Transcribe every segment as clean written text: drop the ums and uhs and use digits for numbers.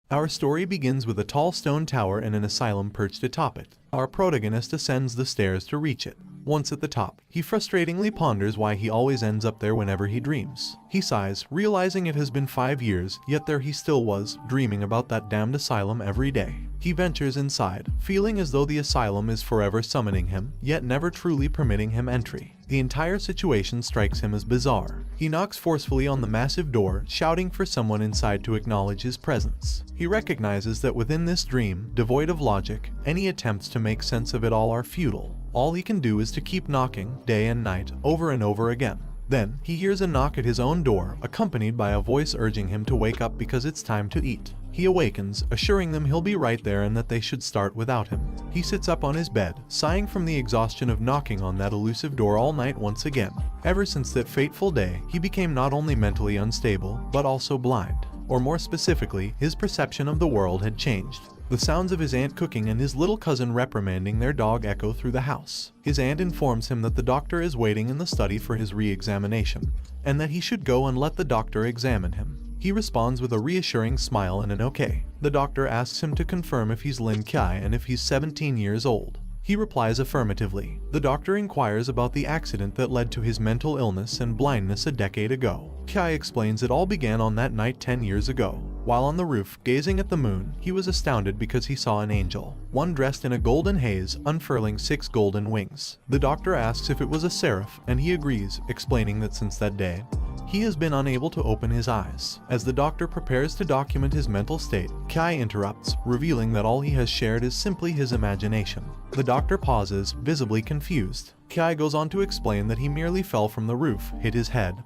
Our story begins with a tall stone tower and an asylum perched atop it. Our protagonist ascends the stairs to reach it. Once at the top, he frustratingly ponders why he always ends up there whenever he dreams. He sighs, realizing it has been 5 years, yet there he still was, dreaming about that damned asylum every day. He ventures inside, feeling as though the asylum is forever summoning him, yet never truly permitting him entry. The entire situation strikes him as bizarre. He knocks forcefully on the massive door, shouting for someone inside to acknowledge his presence. He recognizes that within this dream, devoid of logic, any attempts to make sense of it all are futile. All he can do is to keep knocking, day and night, over and over again. Then, he hears a knock at his own door, accompanied by a voice urging him to wake up because it's time to eat. He awakens, assuring them he'll be right there and that they should start without him. He sits up on his bed, sighing from the exhaustion of knocking on that elusive door all night once again. Ever since that fateful day, he became not only mentally unstable, but also blind. Or more specifically, his perception of the world had changed. The sounds of his aunt cooking and his little cousin reprimanding their dog echo through the house. His aunt informs him that the doctor is waiting in the study for his re-examination, and that he should go and let the doctor examine him. He responds with a reassuring smile and an okay. The doctor asks him to confirm if he's Lin Kai and if he's 17 years old. He replies affirmatively. The doctor inquires about the accident that led to his mental illness and blindness a decade ago. Kai explains it all began on that night 10 years ago. While on the roof, gazing at the moon, he was astounded because he saw an angel, one dressed in a golden haze, unfurling 6 golden wings. The doctor asks if it was a seraph, and he agrees, explaining that since that day, he has been unable to open his eyes. As the doctor prepares to document his mental state, Kai interrupts, revealing that all he has shared is simply his imagination. The doctor pauses, visibly confused. Kai goes on to explain that he merely fell from the roof, hit his head,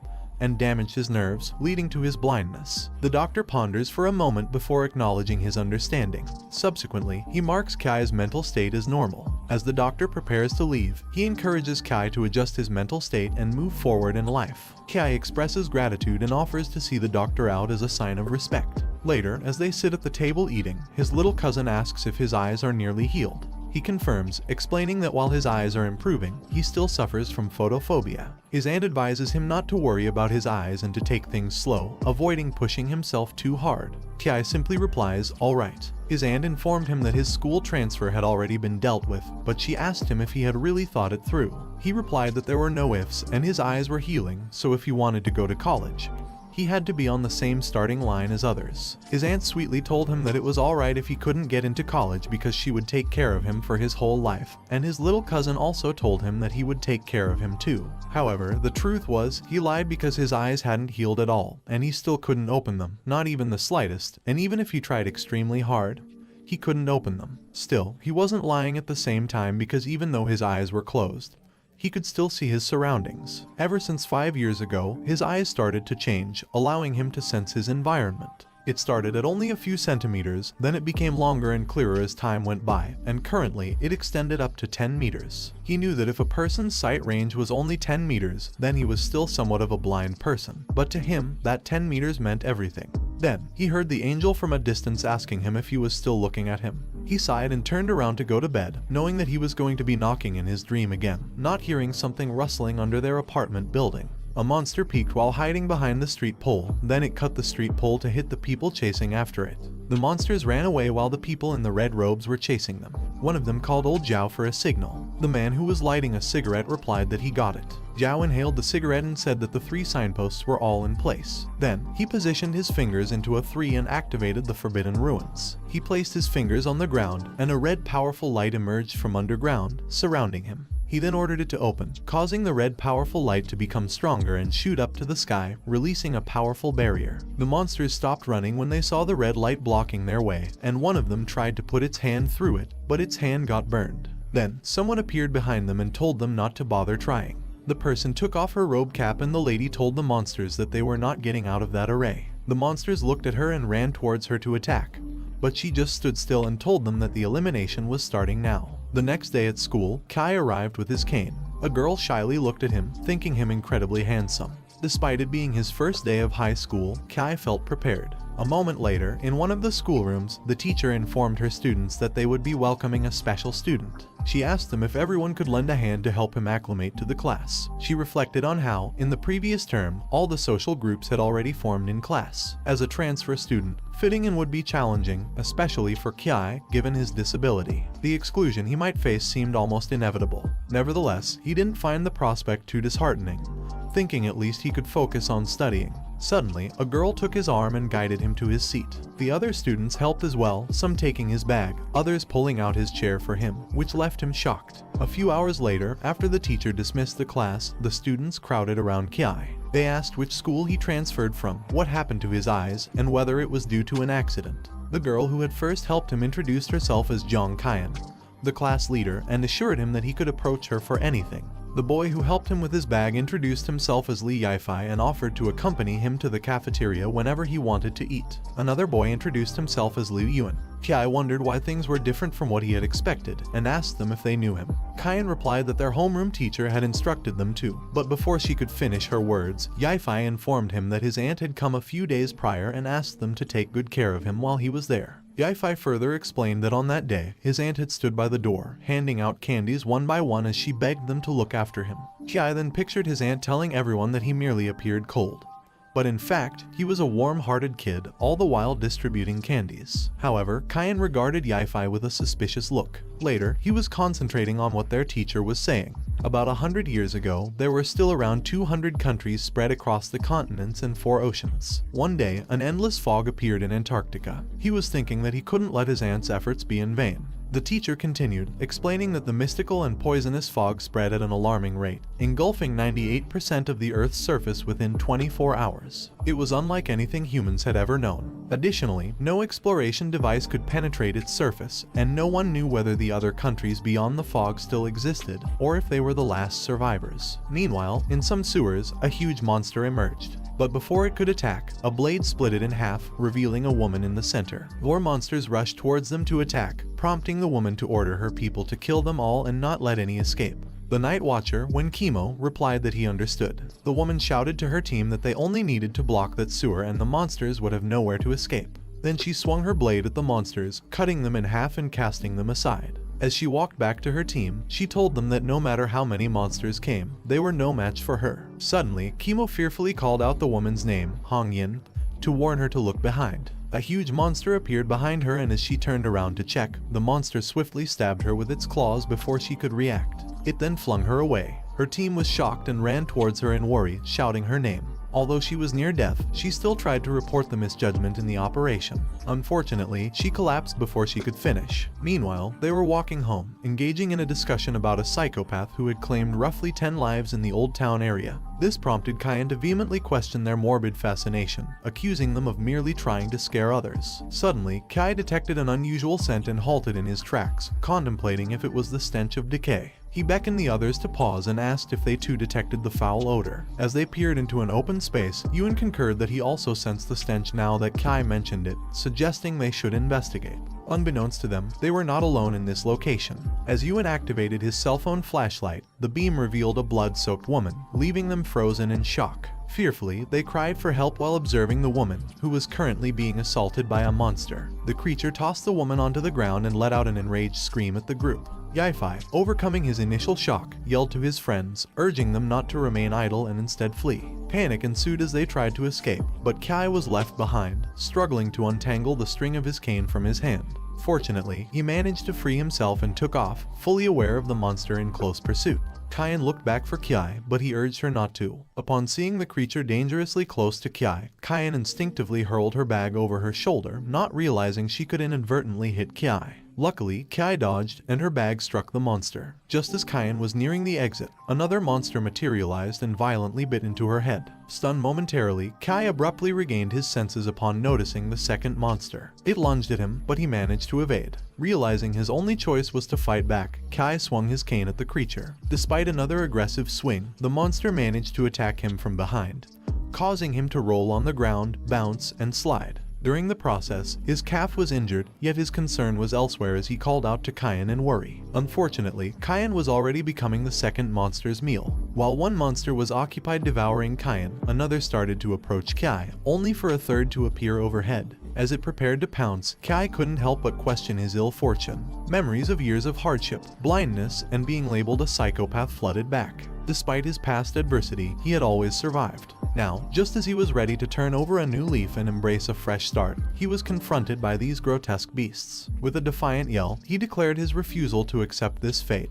and damaged his nerves, leading to his blindness. The doctor ponders for a moment before acknowledging his understanding. Subsequently, he marks Kai's mental state as normal. As the doctor prepares to leave, he encourages Kai to adjust his mental state and move forward in life. Kai expresses gratitude and offers to see the doctor out as a sign of respect. Later, as they sit at the table eating, his little cousin asks if his eyes are nearly healed. He confirms, explaining that while his eyes are improving, he still suffers from photophobia. His aunt advises him not to worry about his eyes and to take things slow, avoiding pushing himself too hard. Kai simply replies, "Alright." His aunt informed him that his school transfer had already been dealt with, but she asked him if he had really thought it through. He replied that there were no ifs and his eyes were healing, so if he wanted to go to college, he had to be on the same starting line as others. His aunt sweetly told him that it was alright if he couldn't get into college because she would take care of him for his whole life, and his little cousin also told him that he would take care of him too. However, the truth was, he lied because his eyes hadn't healed at all, and he still couldn't open them, not even the slightest, and even if he tried extremely hard, he couldn't open them. Still, he wasn't lying at the same time because even though his eyes were closed, he could still see his surroundings. Ever since 5 years ago, his eyes started to change, allowing him to sense his environment. It started at only a few centimeters, then it became longer and clearer as time went by, and currently it extended up to 10 meters. He knew that if a person's sight range was only 10 meters, then he was still somewhat of a blind person. But to him, that 10 meters meant everything. Then, he heard the angel from a distance asking him if he was still looking at him. He sighed and turned around to go to bed, knowing that he was going to be knocking in his dream again, not hearing something rustling under their apartment building. A monster peeked while hiding behind the street pole, then it cut the street pole to hit the people chasing after it. The monsters ran away while the people in the red robes were chasing them. One of them called old Zhao for a signal. The man who was lighting a cigarette replied that he got it. Zhao inhaled the cigarette and said that the 3 signposts were all in place. Then, he positioned his fingers into a 3 and activated the forbidden ruins. He placed his fingers on the ground, and a red powerful light emerged from underground, surrounding him. He then ordered it to open, causing the red powerful light to become stronger and shoot up to the sky, releasing a powerful barrier. The monsters stopped running when they saw the red light blocking their way, and one of them tried to put its hand through it, but its hand got burned. Then, someone appeared behind them and told them not to bother trying. The person took off her robe cap and the lady told the monsters that they were not getting out of that array. The monsters looked at her and ran towards her to attack, but she just stood still and told them that the elimination was starting now. The next day at school, Kai arrived with his cane. A girl shyly looked at him, thinking him incredibly handsome. Despite it being his first day of high school, Kai felt prepared. A moment later, in one of the schoolrooms, the teacher informed her students that they would be welcoming a special student. She asked them if everyone could lend a hand to help him acclimate to the class. She reflected on how, in the previous term, all the social groups had already formed in class. As a transfer student, fitting in would be challenging, especially for Kai, given his disability. The exclusion he might face seemed almost inevitable. Nevertheless, he didn't find the prospect too disheartening, thinking at least he could focus on studying. Suddenly, a girl took his arm and guided him to his seat. The other students helped as well, some taking his bag, others pulling out his chair for him, which left him shocked. A few hours later, after the teacher dismissed the class, the students crowded around Kai. They asked which school he transferred from, what happened to his eyes, and whether it was due to an accident. The girl who had first helped him introduced herself as Jong Kyan, the class leader, and assured him that he could approach her for anything. The boy who helped him with his bag introduced himself as Lee Yifei and offered to accompany him to the cafeteria whenever he wanted to eat. Another boy introduced himself as Liu Yuan. Kai wondered why things were different from what he had expected and asked them if they knew him. Kyan replied that their homeroom teacher had instructed them to, but before she could finish her words, Yifei informed him that his aunt had come a few days prior and asked them to take good care of him while he was there. Yifei further explained that on that day, his aunt had stood by the door, handing out candies one by one as she begged them to look after him. Kai then pictured his aunt telling everyone that he merely appeared cold. But in fact, he was a warm-hearted kid, all the while distributing candies. However, Kyan regarded Yifei with a suspicious look. Later, he was concentrating on what their teacher was saying. About 100 years ago, there were still around 200 countries spread across the continents and 4 oceans. One day, an endless fog appeared in Antarctica. He was thinking that he couldn't let his aunt's efforts be in vain. The teacher continued, explaining that the mystical and poisonous fog spread at an alarming rate, engulfing 98% of the Earth's surface within 24 hours. It was unlike anything humans had ever known. Additionally, no exploration device could penetrate its surface, and no one knew whether the other countries beyond the fog still existed, or if they were the last survivors. Meanwhile, in some sewers, a huge monster emerged. But before it could attack, a blade split it in half, revealing a woman in the center. More monsters rushed towards them to attack, prompting the woman to order her people to kill them all and not let any escape. The Night Watcher, when Chemo, replied that he understood. The woman shouted to her team that they only needed to block that sewer and the monsters would have nowhere to escape. Then she swung her blade at the monsters, cutting them in half and casting them aside. As she walked back to her team, she told them that no matter how many monsters came, they were no match for her. Suddenly, Chemo fearfully called out the woman's name, Hong Yin, to warn her to look behind. A huge monster appeared behind her, and as she turned around to check, the monster swiftly stabbed her with its claws before she could react. It then flung her away. Her team was shocked and ran towards her in worry, shouting her name. Although she was near death, she still tried to report the misjudgment in the operation. Unfortunately, she collapsed before she could finish. Meanwhile, they were walking home, engaging in a discussion about a psychopath who had claimed roughly 10 lives in the Old Town area. This prompted Kyan to vehemently question their morbid fascination, accusing them of merely trying to scare others. Suddenly, Kai detected an unusual scent and halted in his tracks, contemplating if it was the stench of decay. He beckoned the others to pause and asked if they too detected the foul odor. As they peered into an open space, Yuan concurred that he also sensed the stench now that Kai mentioned it, suggesting they should investigate. Unbeknownst to them, they were not alone in this location. As Yuan activated his cell phone flashlight, the beam revealed a blood-soaked woman, leaving them frozen in shock. Fearfully, they cried for help while observing the woman, who was currently being assaulted by a monster. The creature tossed the woman onto the ground and let out an enraged scream at the group. Yifei, overcoming his initial shock, yelled to his friends, urging them not to remain idle and instead flee. Panic ensued as they tried to escape, but Kai was left behind, struggling to untangle the string of his cane from his hand. Fortunately, he managed to free himself and took off, fully aware of the monster in close pursuit. Kyan looked back for Kai, but he urged her not to. Upon seeing the creature dangerously close to Kai, Kyan instinctively hurled her bag over her shoulder, not realizing she could inadvertently hit Kai. Luckily, Kai dodged, and her bag struck the monster. Just as Kyan was nearing the exit, another monster materialized and violently bit into her head. Stunned momentarily, Kai abruptly regained his senses upon noticing the second monster. It lunged at him, but he managed to evade. Realizing his only choice was to fight back, Kai swung his cane at the creature. Despite another aggressive swing, the monster managed to attack him from behind, causing him to roll on the ground, bounce, and slide. During the process, his calf was injured, yet his concern was elsewhere as he called out to Kyan in worry. Unfortunately, Kyan was already becoming the second monster's meal. While one monster was occupied devouring Kyan, another started to approach Kai, only for a third to appear overhead. As it prepared to pounce, Kai couldn't help but question his ill fortune. Memories of years of hardship, blindness, and being labeled a psychopath flooded back. Despite his past adversity, he had always survived. Now, just as he was ready to turn over a new leaf and embrace a fresh start, he was confronted by these grotesque beasts. With a defiant yell, he declared his refusal to accept this fate,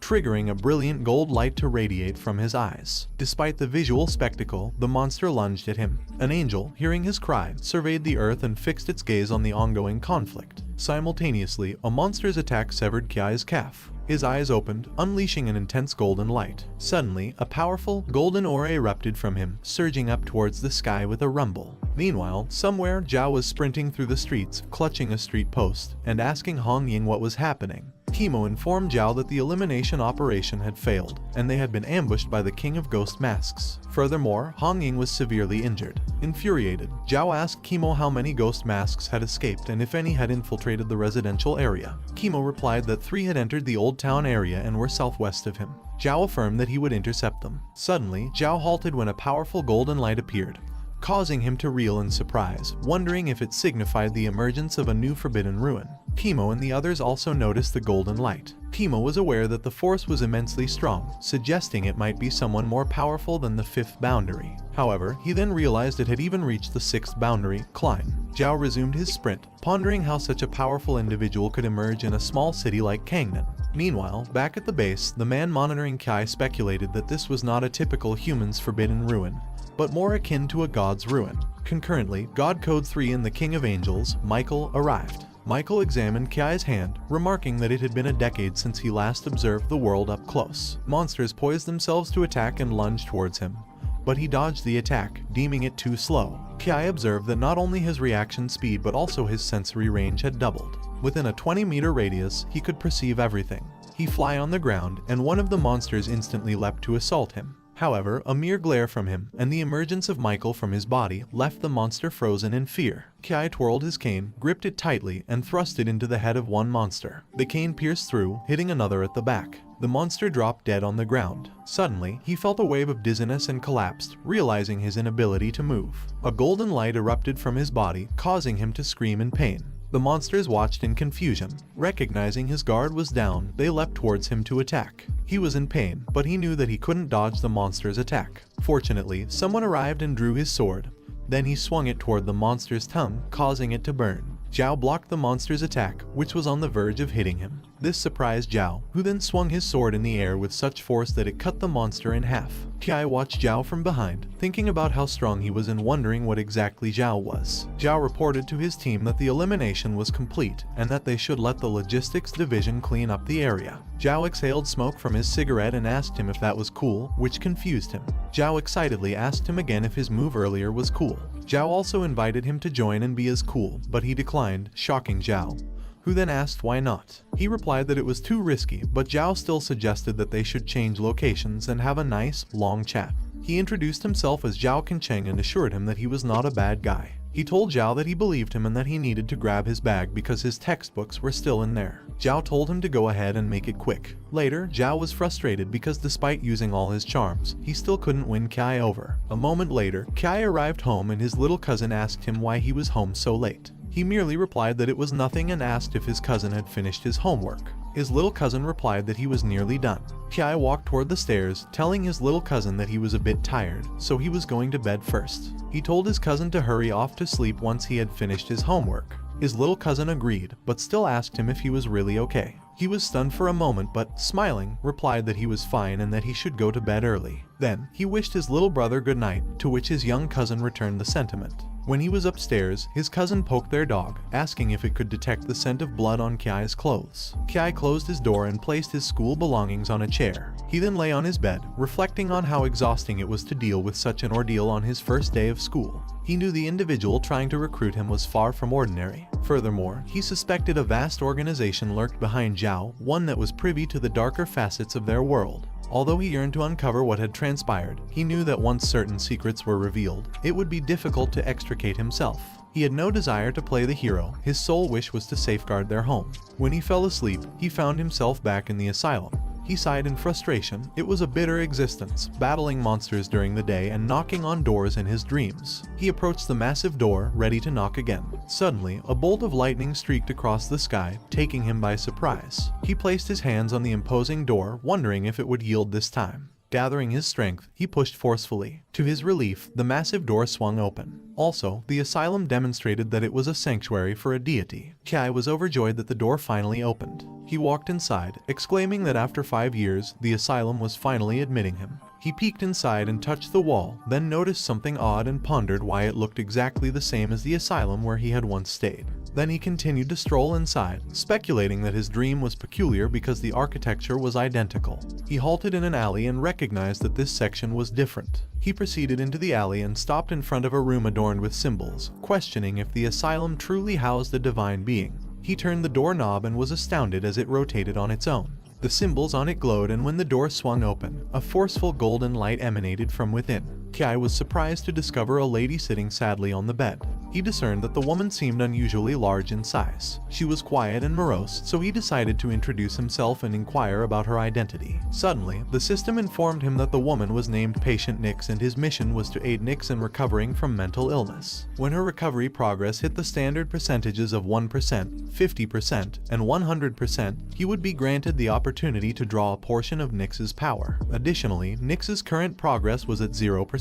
triggering a brilliant gold light to radiate from his eyes. Despite the visual spectacle, the monster lunged at him. An angel, hearing his cry, surveyed the earth and fixed its gaze on the ongoing conflict. Simultaneously, a monster's attack severed Kai's calf. His eyes opened, unleashing an intense golden light. Suddenly, a powerful, golden aura erupted from him, surging up towards the sky with a rumble. Meanwhile, somewhere, Zhao was sprinting through the streets, clutching a street post, and asking Hong Ying what was happening. Kimo informed Zhao that the elimination operation had failed, and they had been ambushed by the King of Ghost Masks. Furthermore, Hong Ying was severely injured. Infuriated, Zhao asked Kimo how many ghost masks had escaped and if any had infiltrated the residential area. Kimo replied that 3 had entered the Old Town area and were southwest of him. Zhao affirmed that he would intercept them. Suddenly, Zhao halted when a powerful golden light appeared, causing him to reel in surprise, wondering if it signified the emergence of a new forbidden ruin. Kimo and the others also noticed the golden light. Kimo was aware that the force was immensely strong, suggesting it might be someone more powerful than the 5th boundary. However, he then realized it had even reached the 6th boundary, climb. Zhao resumed his sprint, pondering how such a powerful individual could emerge in a small city like Kangnan. Meanwhile, back at the base, the man monitoring Kai speculated that this was not a typical human's forbidden ruin, but more akin to a god's ruin. Concurrently, God Code 3 and the King of Angels, Michael, arrived. Michael examined Kai's hand, remarking that it had been a decade since he last observed the world up close. Monsters poised themselves to attack and lunge towards him, but he dodged the attack, deeming it too slow. Kai observed that not only his reaction speed but also his sensory range had doubled. Within a 20-meter radius, he could perceive everything. He fly on the ground, and one of the monsters instantly leapt to assault him. However, a mere glare from him, and the emergence of Michael from his body, left the monster frozen in fear. Kai twirled his cane, gripped it tightly, and thrust it into the head of one monster. The cane pierced through, hitting another at the back. The monster dropped dead on the ground. Suddenly, he felt a wave of dizziness and collapsed, realizing his inability to move. A golden light erupted from his body, causing him to scream in pain. The monsters watched in confusion. Recognizing his guard was down, they leapt towards him to attack. He was in pain, but he knew that he couldn't dodge the monster's attack. Fortunately, someone arrived and drew his sword. Then he swung it toward the monster's tongue, causing it to burn. Zhao blocked the monster's attack, which was on the verge of hitting him. This surprised Zhao, who then swung his sword in the air with such force that it cut the monster in half. Kai watched Zhao from behind, thinking about how strong he was and wondering what exactly Zhao was. Zhao reported to his team that the elimination was complete and that they should let the logistics division clean up the area. Zhao exhaled smoke from his cigarette and asked him if that was cool, which confused him. Zhao excitedly asked him again if his move earlier was cool. Zhao also invited him to join and be as cool, but he declined, shocking Zhao, who then asked why not. He replied that it was too risky, but Zhao still suggested that they should change locations and have a nice, long chat. He introduced himself as Zhao Kencheng and assured him that he was not a bad guy. He told Zhao that he believed him and that he needed to grab his bag because his textbooks were still in there. Zhao told him to go ahead and make it quick. Later, Zhao was frustrated because despite using all his charms, he still couldn't win Kai over. A moment later, Kai arrived home and his little cousin asked him why he was home so late. He merely replied that it was nothing and asked if his cousin had finished his homework. His little cousin replied that he was nearly done. Kai walked toward the stairs, telling his little cousin that he was a bit tired, so he was going to bed first. He told his cousin to hurry off to sleep once he had finished his homework. His little cousin agreed, but still asked him if he was really okay. He was stunned for a moment but, smiling, replied that he was fine and that he should go to bed early. Then, he wished his little brother good night, to which his young cousin returned the sentiment. When he was upstairs, his cousin poked their dog, asking if it could detect the scent of blood on Kai's clothes. Kai closed his door and placed his school belongings on a chair. He then lay on his bed, reflecting on how exhausting it was to deal with such an ordeal on his first day of school. He knew the individual trying to recruit him was far from ordinary. Furthermore, he suspected a vast organization lurked behind Zhao, one that was privy to the darker facets of their world. Although he yearned to uncover what had transpired, he knew that once certain secrets were revealed, it would be difficult to extricate himself. He had no desire to play the hero, his sole wish was to safeguard their home. When he fell asleep, he found himself back in the asylum. He sighed in frustration. It was a bitter existence, battling monsters during the day and knocking on doors in his dreams. He approached the massive door, ready to knock again. Suddenly, a bolt of lightning streaked across the sky, taking him by surprise. He placed his hands on the imposing door, wondering if it would yield this time. Gathering his strength, he pushed forcefully. To his relief, the massive door swung open. Also, the asylum demonstrated that it was a sanctuary for a deity. Kai was overjoyed that the door finally opened. He walked inside, exclaiming that after 5 years, the asylum was finally admitting him. He peeked inside and touched the wall, then noticed something odd and pondered why it looked exactly the same as the asylum where he had once stayed. Then he continued to stroll inside, speculating that his dream was peculiar because the architecture was identical. He halted in an alley and recognized that this section was different. He proceeded into the alley and stopped in front of a room adorned with symbols, questioning if the asylum truly housed a divine being. He turned the doorknob and was astounded as it rotated on its own. The symbols on it glowed, and when the door swung open, a forceful golden light emanated from within. Kai was surprised to discover a lady sitting sadly on the bed. He discerned that the woman seemed unusually large in size. She was quiet and morose, so he decided to introduce himself and inquire about her identity. Suddenly, the system informed him that the woman was named Patient Nix and his mission was to aid Nix in recovering from mental illness. When her recovery progress hit the standard percentages of 1%, 50%, and 100%, he would be granted the opportunity to draw a portion of Nix's power. Additionally, Nix's current progress was at 0%.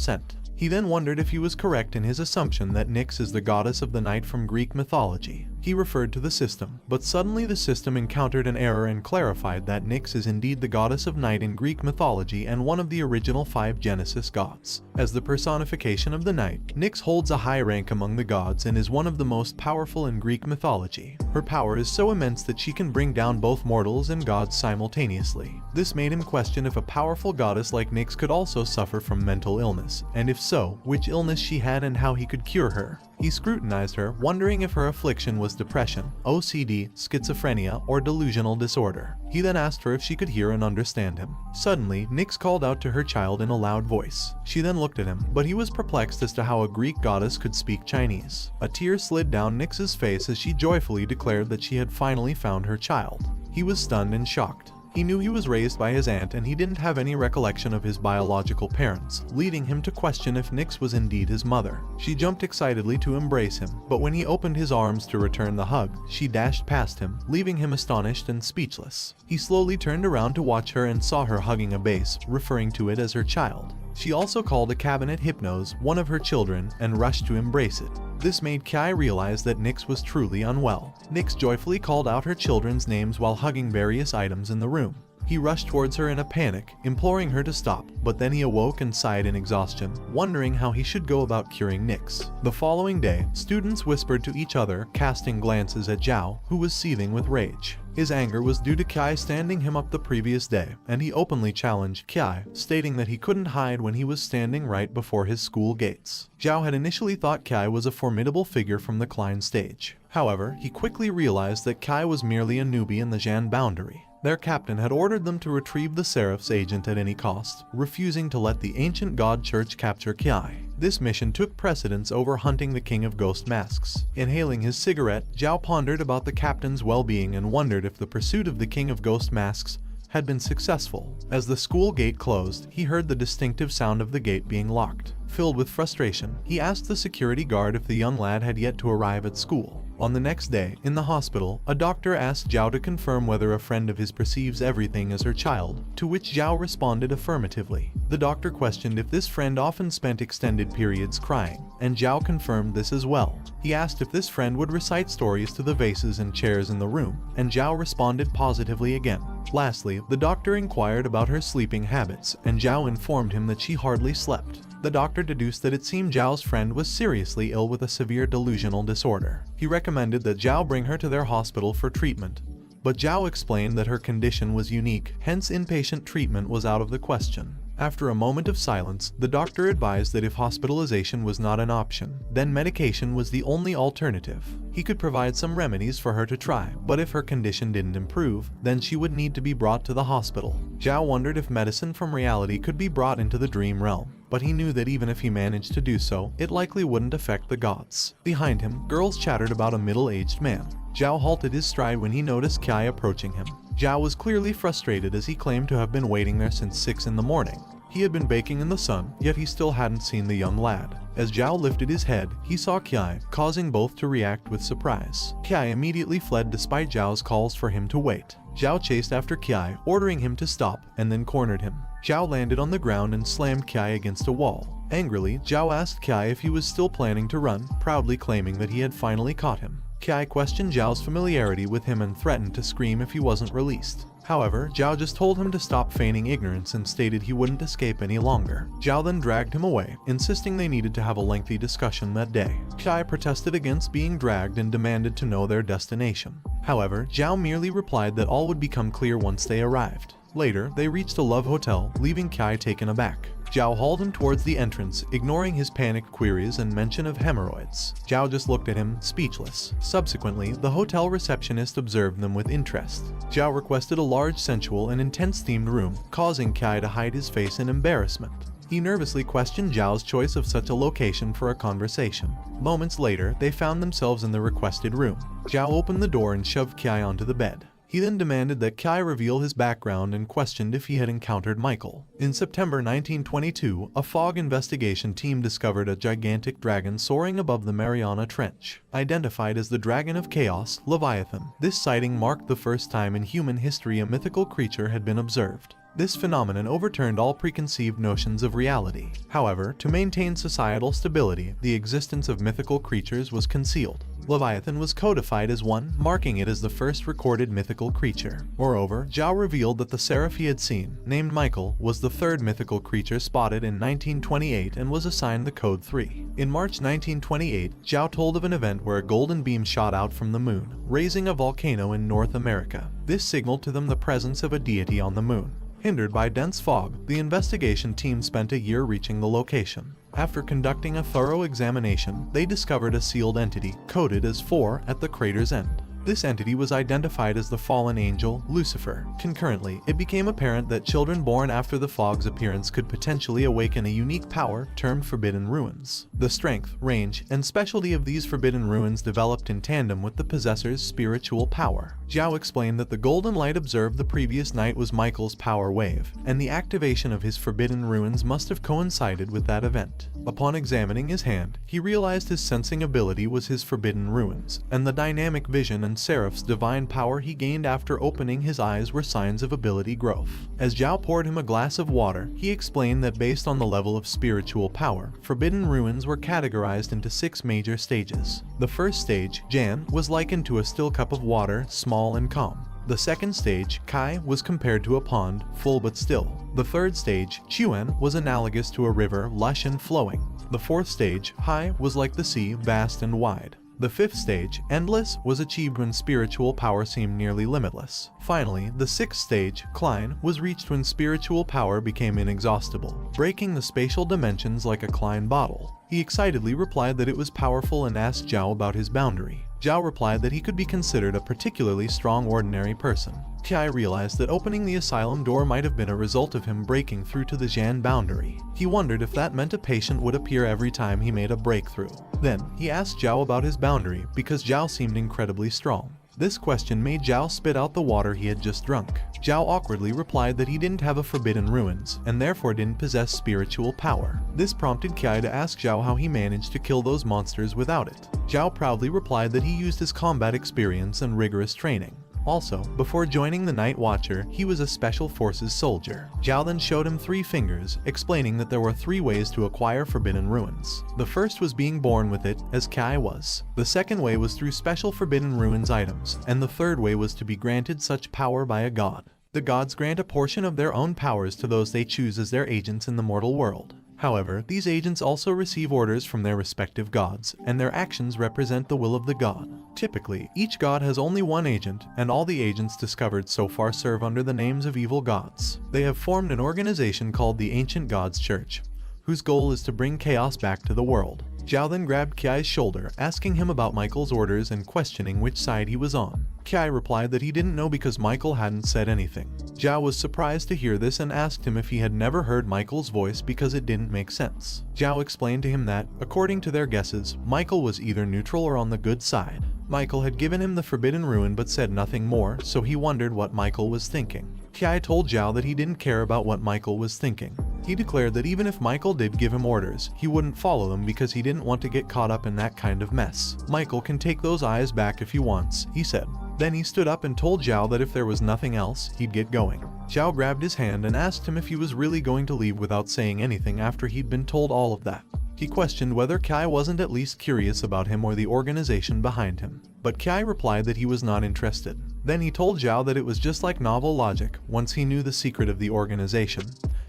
He then wondered if he was correct in his assumption that Nyx is the goddess of the night from Greek mythology. He referred to the system, but suddenly the system encountered an error and clarified that Nyx is indeed the goddess of night in Greek mythology and one of the original 5 Genesis gods. As the personification of the night, Nyx holds a high rank among the gods and is one of the most powerful in Greek mythology. Her power is so immense that she can bring down both mortals and gods simultaneously. This made him question if a powerful goddess like Nyx could also suffer from mental illness, and if so, which illness she had and how he could cure her. He scrutinized her, wondering if her affliction was depression, OCD, schizophrenia, or delusional disorder. He then asked her if she could hear and understand him. Suddenly, Nyx called out to her child in a loud voice. She then looked at him, but he was perplexed as to how a Greek goddess could speak Chinese. A tear slid down Nyx's face as she joyfully declared that she had finally found her child. He was stunned and shocked. He knew he was raised by his aunt and he didn't have any recollection of his biological parents, leading him to question if Nyx was indeed his mother. She jumped excitedly to embrace him, but when he opened his arms to return the hug, she dashed past him, leaving him astonished and speechless. He slowly turned around to watch her and saw her hugging a bass, referring to it as her child. She also called a cabinet Hypnos one of her children and rushed to embrace it. This made Kai realize that Nyx was truly unwell. Nyx joyfully called out her children's names while hugging various items in the room. He rushed towards her in a panic, imploring her to stop, but then he awoke and sighed in exhaustion, wondering how he should go about curing Nyx. The following day, students whispered to each other, casting glances at Zhao, who was seething with rage. His anger was due to Kai standing him up the previous day, and he openly challenged Kai, stating that he couldn't hide when he was standing right before his school gates. Zhao had initially thought Kai was a formidable figure from the Klein stage. However, he quickly realized that Kai was merely a newbie in the Zhan boundary. Their captain had ordered them to retrieve the Seraph's agent at any cost, refusing to let the ancient god church capture Kai. This mission took precedence over hunting the king of ghost masks. Inhaling his cigarette, Zhao pondered about the captain's well-being and wondered if the pursuit of the king of ghost masks had been successful. As the school gate closed, he heard the distinctive sound of the gate being locked. Filled with frustration, he asked the security guard if the young lad had yet to arrive at school. On the next day, in the hospital, a doctor asked Zhao to confirm whether a friend of his perceives everything as her child, to which Zhao responded affirmatively. The doctor questioned if this friend often spent extended periods crying, and Zhao confirmed this as well. He asked if this friend would recite stories to the vases and chairs in the room, and Zhao responded positively again. Lastly, the doctor inquired about her sleeping habits, and Zhao informed him that she hardly slept. The doctor deduced that it seemed Zhao's friend was seriously ill with a severe delusional disorder. He recommended that Zhao bring her to their hospital for treatment, but Zhao explained that her condition was unique, hence inpatient treatment was out of the question. After a moment of silence, the doctor advised that if hospitalization was not an option, then medication was the only alternative. He could provide some remedies for her to try, but if her condition didn't improve, then she would need to be brought to the hospital. Zhao wondered if medicine from reality could be brought into the dream realm. but he knew that even if he managed to do so, it likely wouldn't affect the gods. Behind him, girls chattered about a middle-aged man. Zhao halted his stride when he noticed Kai approaching him. Zhao was clearly frustrated as he claimed to have been waiting there since 6 in the morning. He had been baking in the sun, yet he still hadn't seen the young lad. As Zhao lifted his head, he saw Kai, causing both to react with surprise. Kai immediately fled despite Zhao's calls for him to wait. Zhao chased after Kai, ordering him to stop, and then cornered him. Zhao landed on the ground and slammed Kai against a wall. Angrily, Zhao asked Kai if he was still planning to run, proudly claiming that he had finally caught him. Kai questioned Zhao's familiarity with him and threatened to scream if he wasn't released. However, Zhao just told him to stop feigning ignorance and stated he wouldn't escape any longer. Zhao then dragged him away, insisting they needed to have a lengthy discussion that day. Kai protested against being dragged and demanded to know their destination. However, Zhao merely replied that all would become clear once they arrived. Later, they reached a love hotel, leaving Kai taken aback. Zhao hauled him towards the entrance, ignoring his panicked queries and mention of hemorrhoids. Zhao just looked at him, speechless. Subsequently, the hotel receptionist observed them with interest. Zhao requested a large, sensual, and intense-themed room, causing Kai to hide his face in embarrassment. He nervously questioned Zhao's choice of such a location for a conversation. Moments later, they found themselves in the requested room. Zhao opened the door and shoved Kai onto the bed. He then demanded that Kai reveal his background and questioned if he had encountered Michael. In September 1922, a fog investigation team discovered a gigantic dragon soaring above the Mariana Trench. Identified as the Dragon of Chaos, Leviathan, this sighting marked the first time in human history a mythical creature had been observed. This phenomenon overturned all preconceived notions of reality. However, to maintain societal stability, the existence of mythical creatures was concealed. Leviathan was codified as one, marking it as the first recorded mythical creature. Moreover, Zhao revealed that the seraph he had seen, named Michael, was the third mythical creature spotted in 1928 and was assigned the code 3. In March 1928, Zhao told of an event where a golden beam shot out from the moon, raising a volcano in North America. This signaled to them the presence of a deity on the moon. Hindered by dense fog, the investigation team spent a year reaching the location. After conducting a thorough examination, they discovered a sealed entity, coded as 4, at the crater's end. This entity was identified as the fallen angel, Lucifer. Concurrently, it became apparent that children born after the fog's appearance could potentially awaken a unique power termed Forbidden Ruins. The strength, range, and specialty of these Forbidden Ruins developed in tandem with the possessor's spiritual power. Zhao explained that the golden light observed the previous night was Michael's power wave, and the activation of his Forbidden Ruins must have coincided with that event. Upon examining his hand, he realized his sensing ability was his Forbidden Ruins, and the dynamic vision and Seraph's divine power he gained after opening his eyes were signs of ability growth. As Zhao poured him a glass of water, he explained that based on the level of spiritual power, Forbidden Ruins were categorized into 6 major stages. The first stage, Jan, was likened to a still cup of water, small and calm. The second stage, Kai, was compared to a pond, full but still. The third stage, Chuan, was analogous to a river, lush and flowing. The fourth stage, Hai, was like the sea, vast and wide. The fifth stage, Endless, was achieved when spiritual power seemed nearly limitless. Finally, the sixth stage, Klein, was reached when spiritual power became inexhaustible, breaking the spatial dimensions like a Klein bottle. He excitedly replied that it was powerful and asked Zhao about his boundary. Zhao replied that he could be considered a particularly strong ordinary person. Kai realized that opening the asylum door might have been a result of him breaking through to the Zhan boundary. He wondered if that meant a patient would appear every time he made a breakthrough. Then, he asked Zhao about his boundary because Zhao seemed incredibly strong. This question made Zhao spit out the water he had just drunk. Zhao awkwardly replied that he didn't have a Forbidden Ruins, and therefore didn't possess spiritual power. This prompted Kai to ask Zhao how he managed to kill those monsters without it. Zhao proudly replied that he used his combat experience and rigorous training. Also, before joining the Night Watcher, he was a Special Forces soldier. Zhao then showed him 3 fingers, explaining that there were 3 ways to acquire Forbidden Ruins. The first was being born with it, as Kai was. The second way was through special Forbidden Ruins items, and the third way was to be granted such power by a god. The gods grant a portion of their own powers to those they choose as their agents in the mortal world. However, these agents also receive orders from their respective gods, and their actions represent the will of the god. Typically, each god has only one agent, and all the agents discovered so far serve under the names of evil gods. They have formed an organization called the Ancient Gods Church, whose goal is to bring chaos back to the world. Zhao then grabbed Kai's shoulder, asking him about Michael's orders and questioning which side he was on. Kai replied that he didn't know because Michael hadn't said anything. Zhao was surprised to hear this and asked him if he had never heard Michael's voice because it didn't make sense. Zhao explained to him that, according to their guesses, Michael was either neutral or on the good side. Michael had given him the Forbidden Rune but said nothing more, so he wondered what Michael was thinking. Kai told Zhao that he didn't care about what Michael was thinking. He declared that even if Michael did give him orders, he wouldn't follow them because he didn't want to get caught up in that kind of mess. Michael can take those eyes back if he wants, he said. Then he stood up and told Zhao that if there was nothing else, he'd get going. Zhao grabbed his hand and asked him if he was really going to leave without saying anything after he'd been told all of that. He questioned whether Kai wasn't at least curious about him or the organization behind him. But Kai replied that he was not interested. Then he told Zhao that it was just like novel logic. Once he knew the secret of the organization,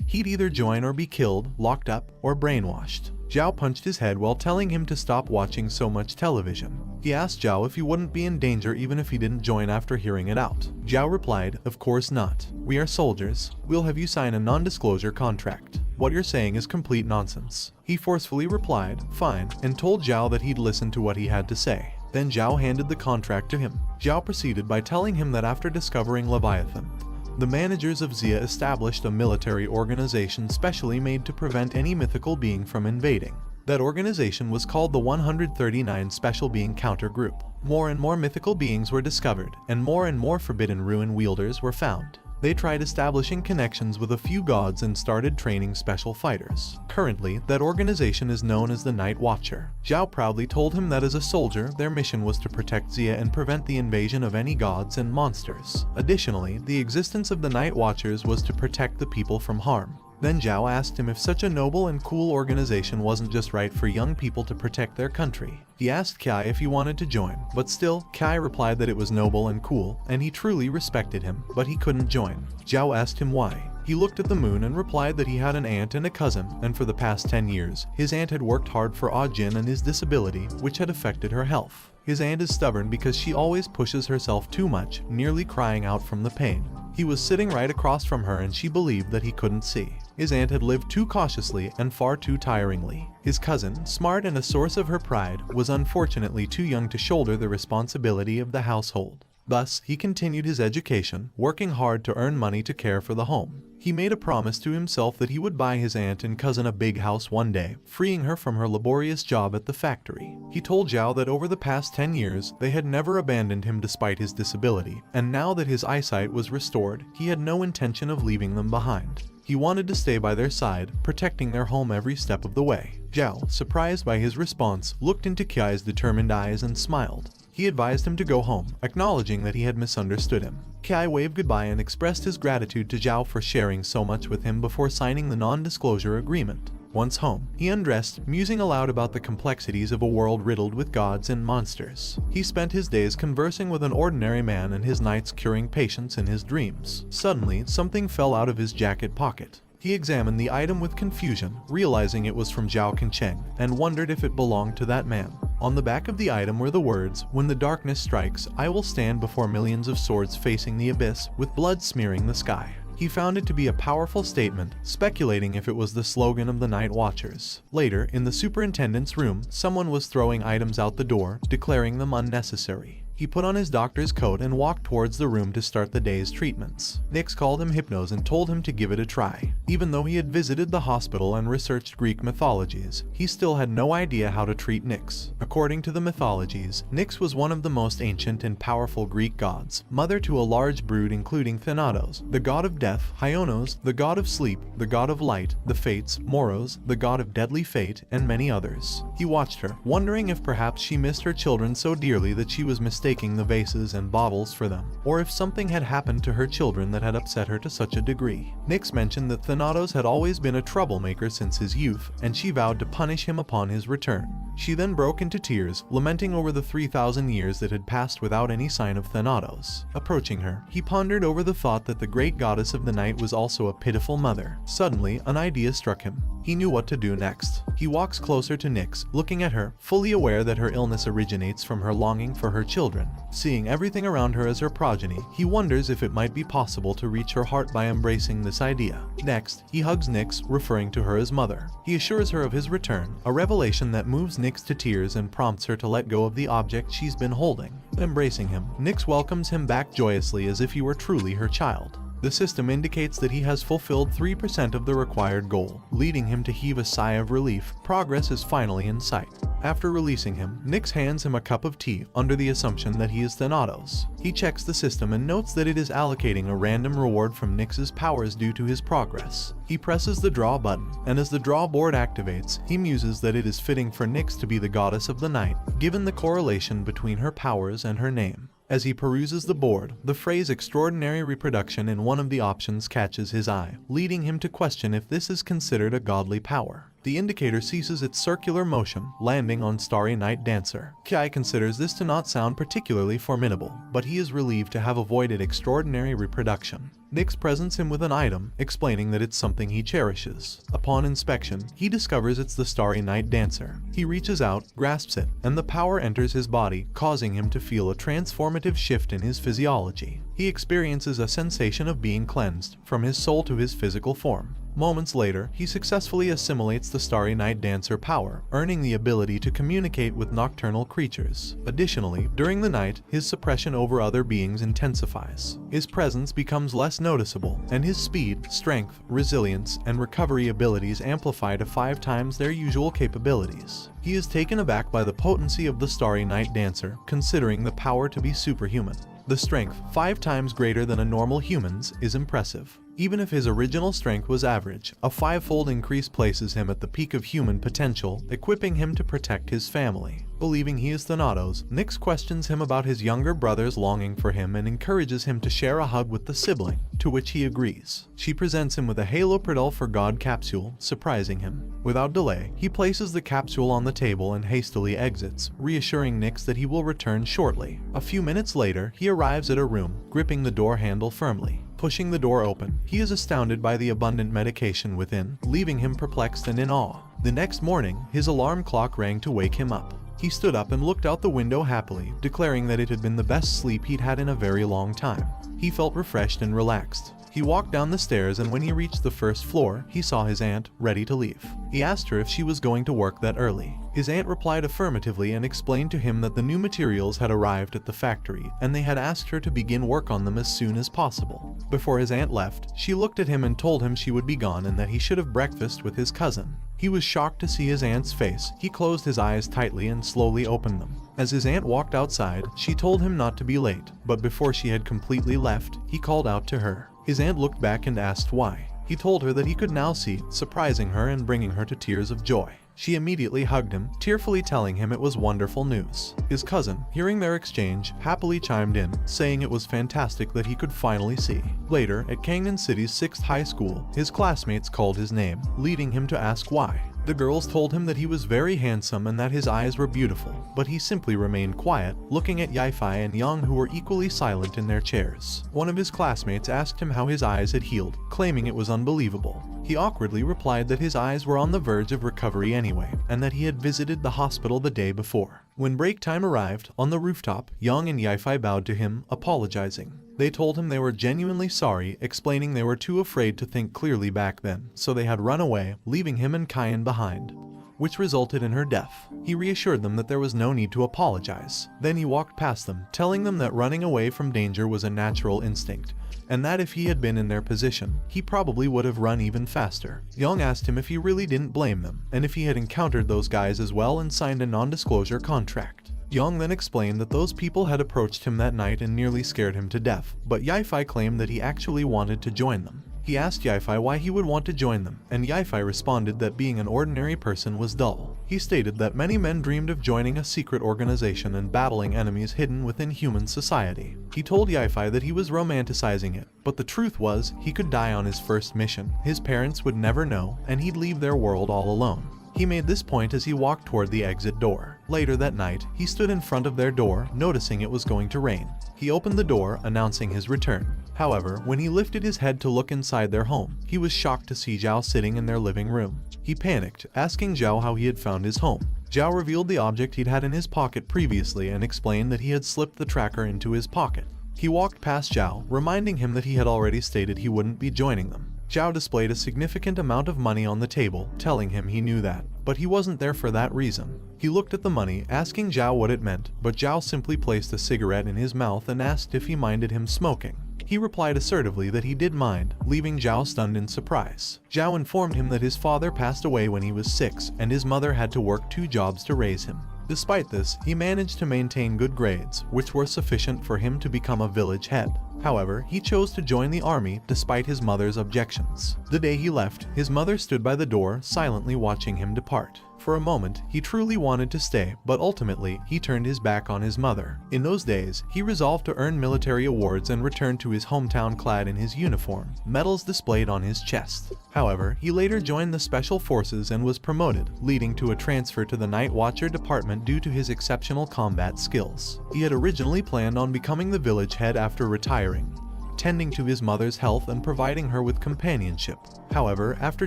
he'd either join or be killed, locked up, or brainwashed. Zhao punched his head while telling him to stop watching so much television. He asked Zhao if he wouldn't be in danger even if he didn't join after hearing it out. Zhao replied, "Of course not. We are soldiers. We'll have you sign a non-disclosure contract. What you're saying is complete nonsense." He forcefully replied, "Fine," and told Zhao that he'd listen to what he had to say. Then Zhao handed the contract to him. Zhao proceeded by telling him that after discovering Leviathan, the managers of Xia established a military organization specially made to prevent any mythical being from invading. That organization was called the 139 Special Being Counter Group. More and more mythical beings were discovered, and more Forbidden Rune wielders were found. They tried establishing connections with a few gods and started training special fighters. Currently, that organization is known as the Night Watcher. Zhao proudly told him that as a soldier, their mission was to protect Xia and prevent the invasion of any gods and monsters. Additionally, the existence of the Night Watchers was to protect the people from harm. Then Zhao asked him if such a noble and cool organization wasn't just right for young people to protect their country. He asked Kai if he wanted to join, but still, Kai replied that it was noble and cool, and he truly respected him, but he couldn't join. Zhao asked him why. He looked at the moon and replied that he had an aunt and a cousin, and for the past 10 years, his aunt had worked hard for Ah Jin and his disability, which had affected her health. His aunt is stubborn because she always pushes herself too much, nearly crying out from the pain. He was sitting right across from her and she believed that he couldn't see. His aunt had lived too cautiously and far too tiringly. His cousin, smart and a source of her pride, was unfortunately too young to shoulder the responsibility of the household. Thus, he continued his education, working hard to earn money to care for the home. He made a promise to himself that he would buy his aunt and cousin a big house one day, freeing her from her laborious job at the factory. He told Zhao that over the past 10 years, they had never abandoned him despite his disability, and now that his eyesight was restored, he had no intention of leaving them behind. He wanted to stay by their side, protecting their home every step of the way. Zhao, surprised by his response, looked into Kai's determined eyes and smiled. He advised him to go home, acknowledging that he had misunderstood him. Kai waved goodbye and expressed his gratitude to Zhao for sharing so much with him before signing the non-disclosure agreement. Once home, he undressed, musing aloud about the complexities of a world riddled with gods and monsters. He spent his days conversing with an ordinary man and his nights curing patients in his dreams. Suddenly, something fell out of his jacket pocket. He examined the item with confusion, realizing it was from Zhao Kencheng, and wondered if it belonged to that man. On the back of the item were the words, "When the darkness strikes, I will stand before millions of swords facing the abyss, with blood smearing the sky." He found it to be a powerful statement, speculating if it was the slogan of the Night Watchers. Later, in the superintendent's room, someone was throwing items out the door, declaring them unnecessary. He put on his doctor's coat and walked towards the room to start the day's treatments. Nix called him Hypnos and told him to give it a try. Even though he had visited the hospital and researched Greek mythologies, he still had no idea how to treat Nix. According to the mythologies, Nix was one of the most ancient and powerful Greek gods, mother to a large brood including Thanatos, the god of death, Hyonos, the god of sleep, the god of light, the Fates, Moros, the god of deadly fate, and many others. He watched her, wondering if perhaps she missed her children so dearly that she was mistaking the vases and bottles for them, or if something had happened to her children that had upset her to such a degree. Nix mentioned that Thanatos had always been a troublemaker since his youth, and she vowed to punish him upon his return. She then broke into tears, lamenting over the 3,000 years that had passed without any sign of Thanatos. Approaching her, he pondered over the thought that the great goddess of the night was also a pitiful mother. Suddenly, an idea struck him. He knew what to do next. He walks closer to Nix, looking at her, fully aware that her illness originates from her longing for her children. Seeing everything around her as her progeny, he wonders if it might be possible to reach her heart by embracing this idea. Next, he hugs Nix, referring to her as mother. He assures her of his return, a revelation that moves Nix to tears and prompts her to let go of the object she's been holding. Embracing him, Nix welcomes him back joyously as if he were truly her child. The system indicates that he has fulfilled 3% of the required goal, leading him to heave a sigh of relief. Progress is finally in sight. After releasing him, Nyx hands him a cup of tea under the assumption that he is Thanatos. He checks the system and notes that it is allocating a random reward from Nyx's powers due to his progress. He presses the draw button, and as the draw board activates, he muses that it is fitting for Nyx to be the goddess of the night, given the correlation between her powers and her name. As he peruses the board, the phrase extraordinary reproduction in one of the options catches his eye, leading him to question if this is considered a godly power. The indicator ceases its circular motion, landing on Starry Night Dancer. Kai considers this to not sound particularly formidable, but he is relieved to have avoided extraordinary reproduction. Nyx presents him with an item, explaining that it's something he cherishes. Upon inspection, he discovers it's the Starry Night Dancer. He reaches out, grasps it, and the power enters his body, causing him to feel a transformative shift in his physiology. He experiences a sensation of being cleansed, from his soul to his physical form. Moments later, he successfully assimilates the Starry Night Dancer power, earning the ability to communicate with nocturnal creatures. Additionally, during the night, his suppression over other beings intensifies. His presence becomes less noticeable, and his speed, strength, resilience, and recovery abilities amplify to 5 times their usual capabilities. He is taken aback by the potency of the Starry Night Dancer, considering the power to be superhuman. The strength, 5 times greater than a normal human's, is impressive. Even if his original strength was average, a 5-fold increase places him at the peak of human potential, equipping him to protect his family. Believing he is Thanatos, Nyx questions him about his younger brother's longing for him and encourages him to share a hug with the sibling, to which he agrees. She presents him with a Haloprodol for God capsule, surprising him. Without delay, he places the capsule on the table and hastily exits, reassuring Nyx that he will return shortly. A few minutes later, he arrives at a room, gripping the door handle firmly. Pushing the door open, he is astounded by the abundant medication within, leaving him perplexed and in awe. The next morning, his alarm clock rang to wake him up. He stood up and looked out the window happily, declaring that it had been the best sleep he'd had in a very long time. He felt refreshed and relaxed. He walked down the stairs, and when he reached the first floor, he saw his aunt, ready to leave. He asked her if she was going to work that early. His aunt replied affirmatively and explained to him that the new materials had arrived at the factory, and they had asked her to begin work on them as soon as possible. Before his aunt left, she looked at him and told him she would be gone and that he should have breakfast with his cousin. He was shocked to see his aunt's face. He closed his eyes tightly and slowly opened them. As his aunt walked outside, she told him not to be late, but before she had completely left, he called out to her. His aunt looked back and asked why. He told her that he could now see, surprising her and bringing her to tears of joy. She immediately hugged him, tearfully telling him it was wonderful news. His cousin, hearing their exchange, happily chimed in, saying it was fantastic that he could finally see. Later, at Kangnan City's 6th high school, his classmates called his name, leading him to ask why. The girls told him that he was very handsome and that his eyes were beautiful, but he simply remained quiet, looking at Yaifai and Young, who were equally silent in their chairs. One of his classmates asked him how his eyes had healed, claiming it was unbelievable. He awkwardly replied that his eyes were on the verge of recovery anyway, and that he had visited the hospital the day before. When break time arrived, on the rooftop, Young and Yaifai bowed to him, apologizing. They told him they were genuinely sorry, explaining they were too afraid to think clearly back then, so they had run away, leaving him and Kayan behind, which resulted in her death. He reassured them that there was no need to apologize. Then he walked past them, telling them that running away from danger was a natural instinct, and that if he had been in their position, he probably would have run even faster. Young asked him if he really didn't blame them, and if he had encountered those guys as well and signed a non-disclosure contract. Young then explained that those people had approached him that night and nearly scared him to death, but Yaifai claimed that he actually wanted to join them. He asked Yaifai why he would want to join them, and Yaifai responded that being an ordinary person was dull. He stated that many men dreamed of joining a secret organization and battling enemies hidden within human society. He told Yaifai that he was romanticizing it, but the truth was, he could die on his first mission, his parents would never know, and he'd leave their world all alone. He made this point as he walked toward the exit door. Later that night, he stood in front of their door, noticing it was going to rain. He opened the door, announcing his return. However, when he lifted his head to look inside their home, he was shocked to see Zhao sitting in their living room. He panicked, asking Zhao how he had found his home. Zhao revealed the object he'd had in his pocket previously and explained that he had slipped the tracker into his pocket. He walked past Zhao, reminding him that he had already stated he wouldn't be joining them. Zhao displayed a significant amount of money on the table, telling him he knew that, but he wasn't there for that reason. He looked at the money, asking Zhao what it meant, but Zhao simply placed a cigarette in his mouth and asked if he minded him smoking. He replied assertively that he did mind, leaving Zhao stunned in surprise. Zhao informed him that his father passed away when he was 6 and his mother had to work 2 jobs to raise him. Despite this, he managed to maintain good grades, which were sufficient for him to become a village head. However, he chose to join the army despite his mother's objections. The day he left, his mother stood by the door, silently watching him depart. For a moment, he truly wanted to stay, but ultimately, he turned his back on his mother. In those days, he resolved to earn military awards and return to his hometown clad in his uniform, medals displayed on his chest. However, he later joined the Special Forces and was promoted, leading to a transfer to the Night Watcher department due to his exceptional combat skills. He had originally planned on becoming the village head after retiring, tending to his mother's health and providing her with companionship. However, after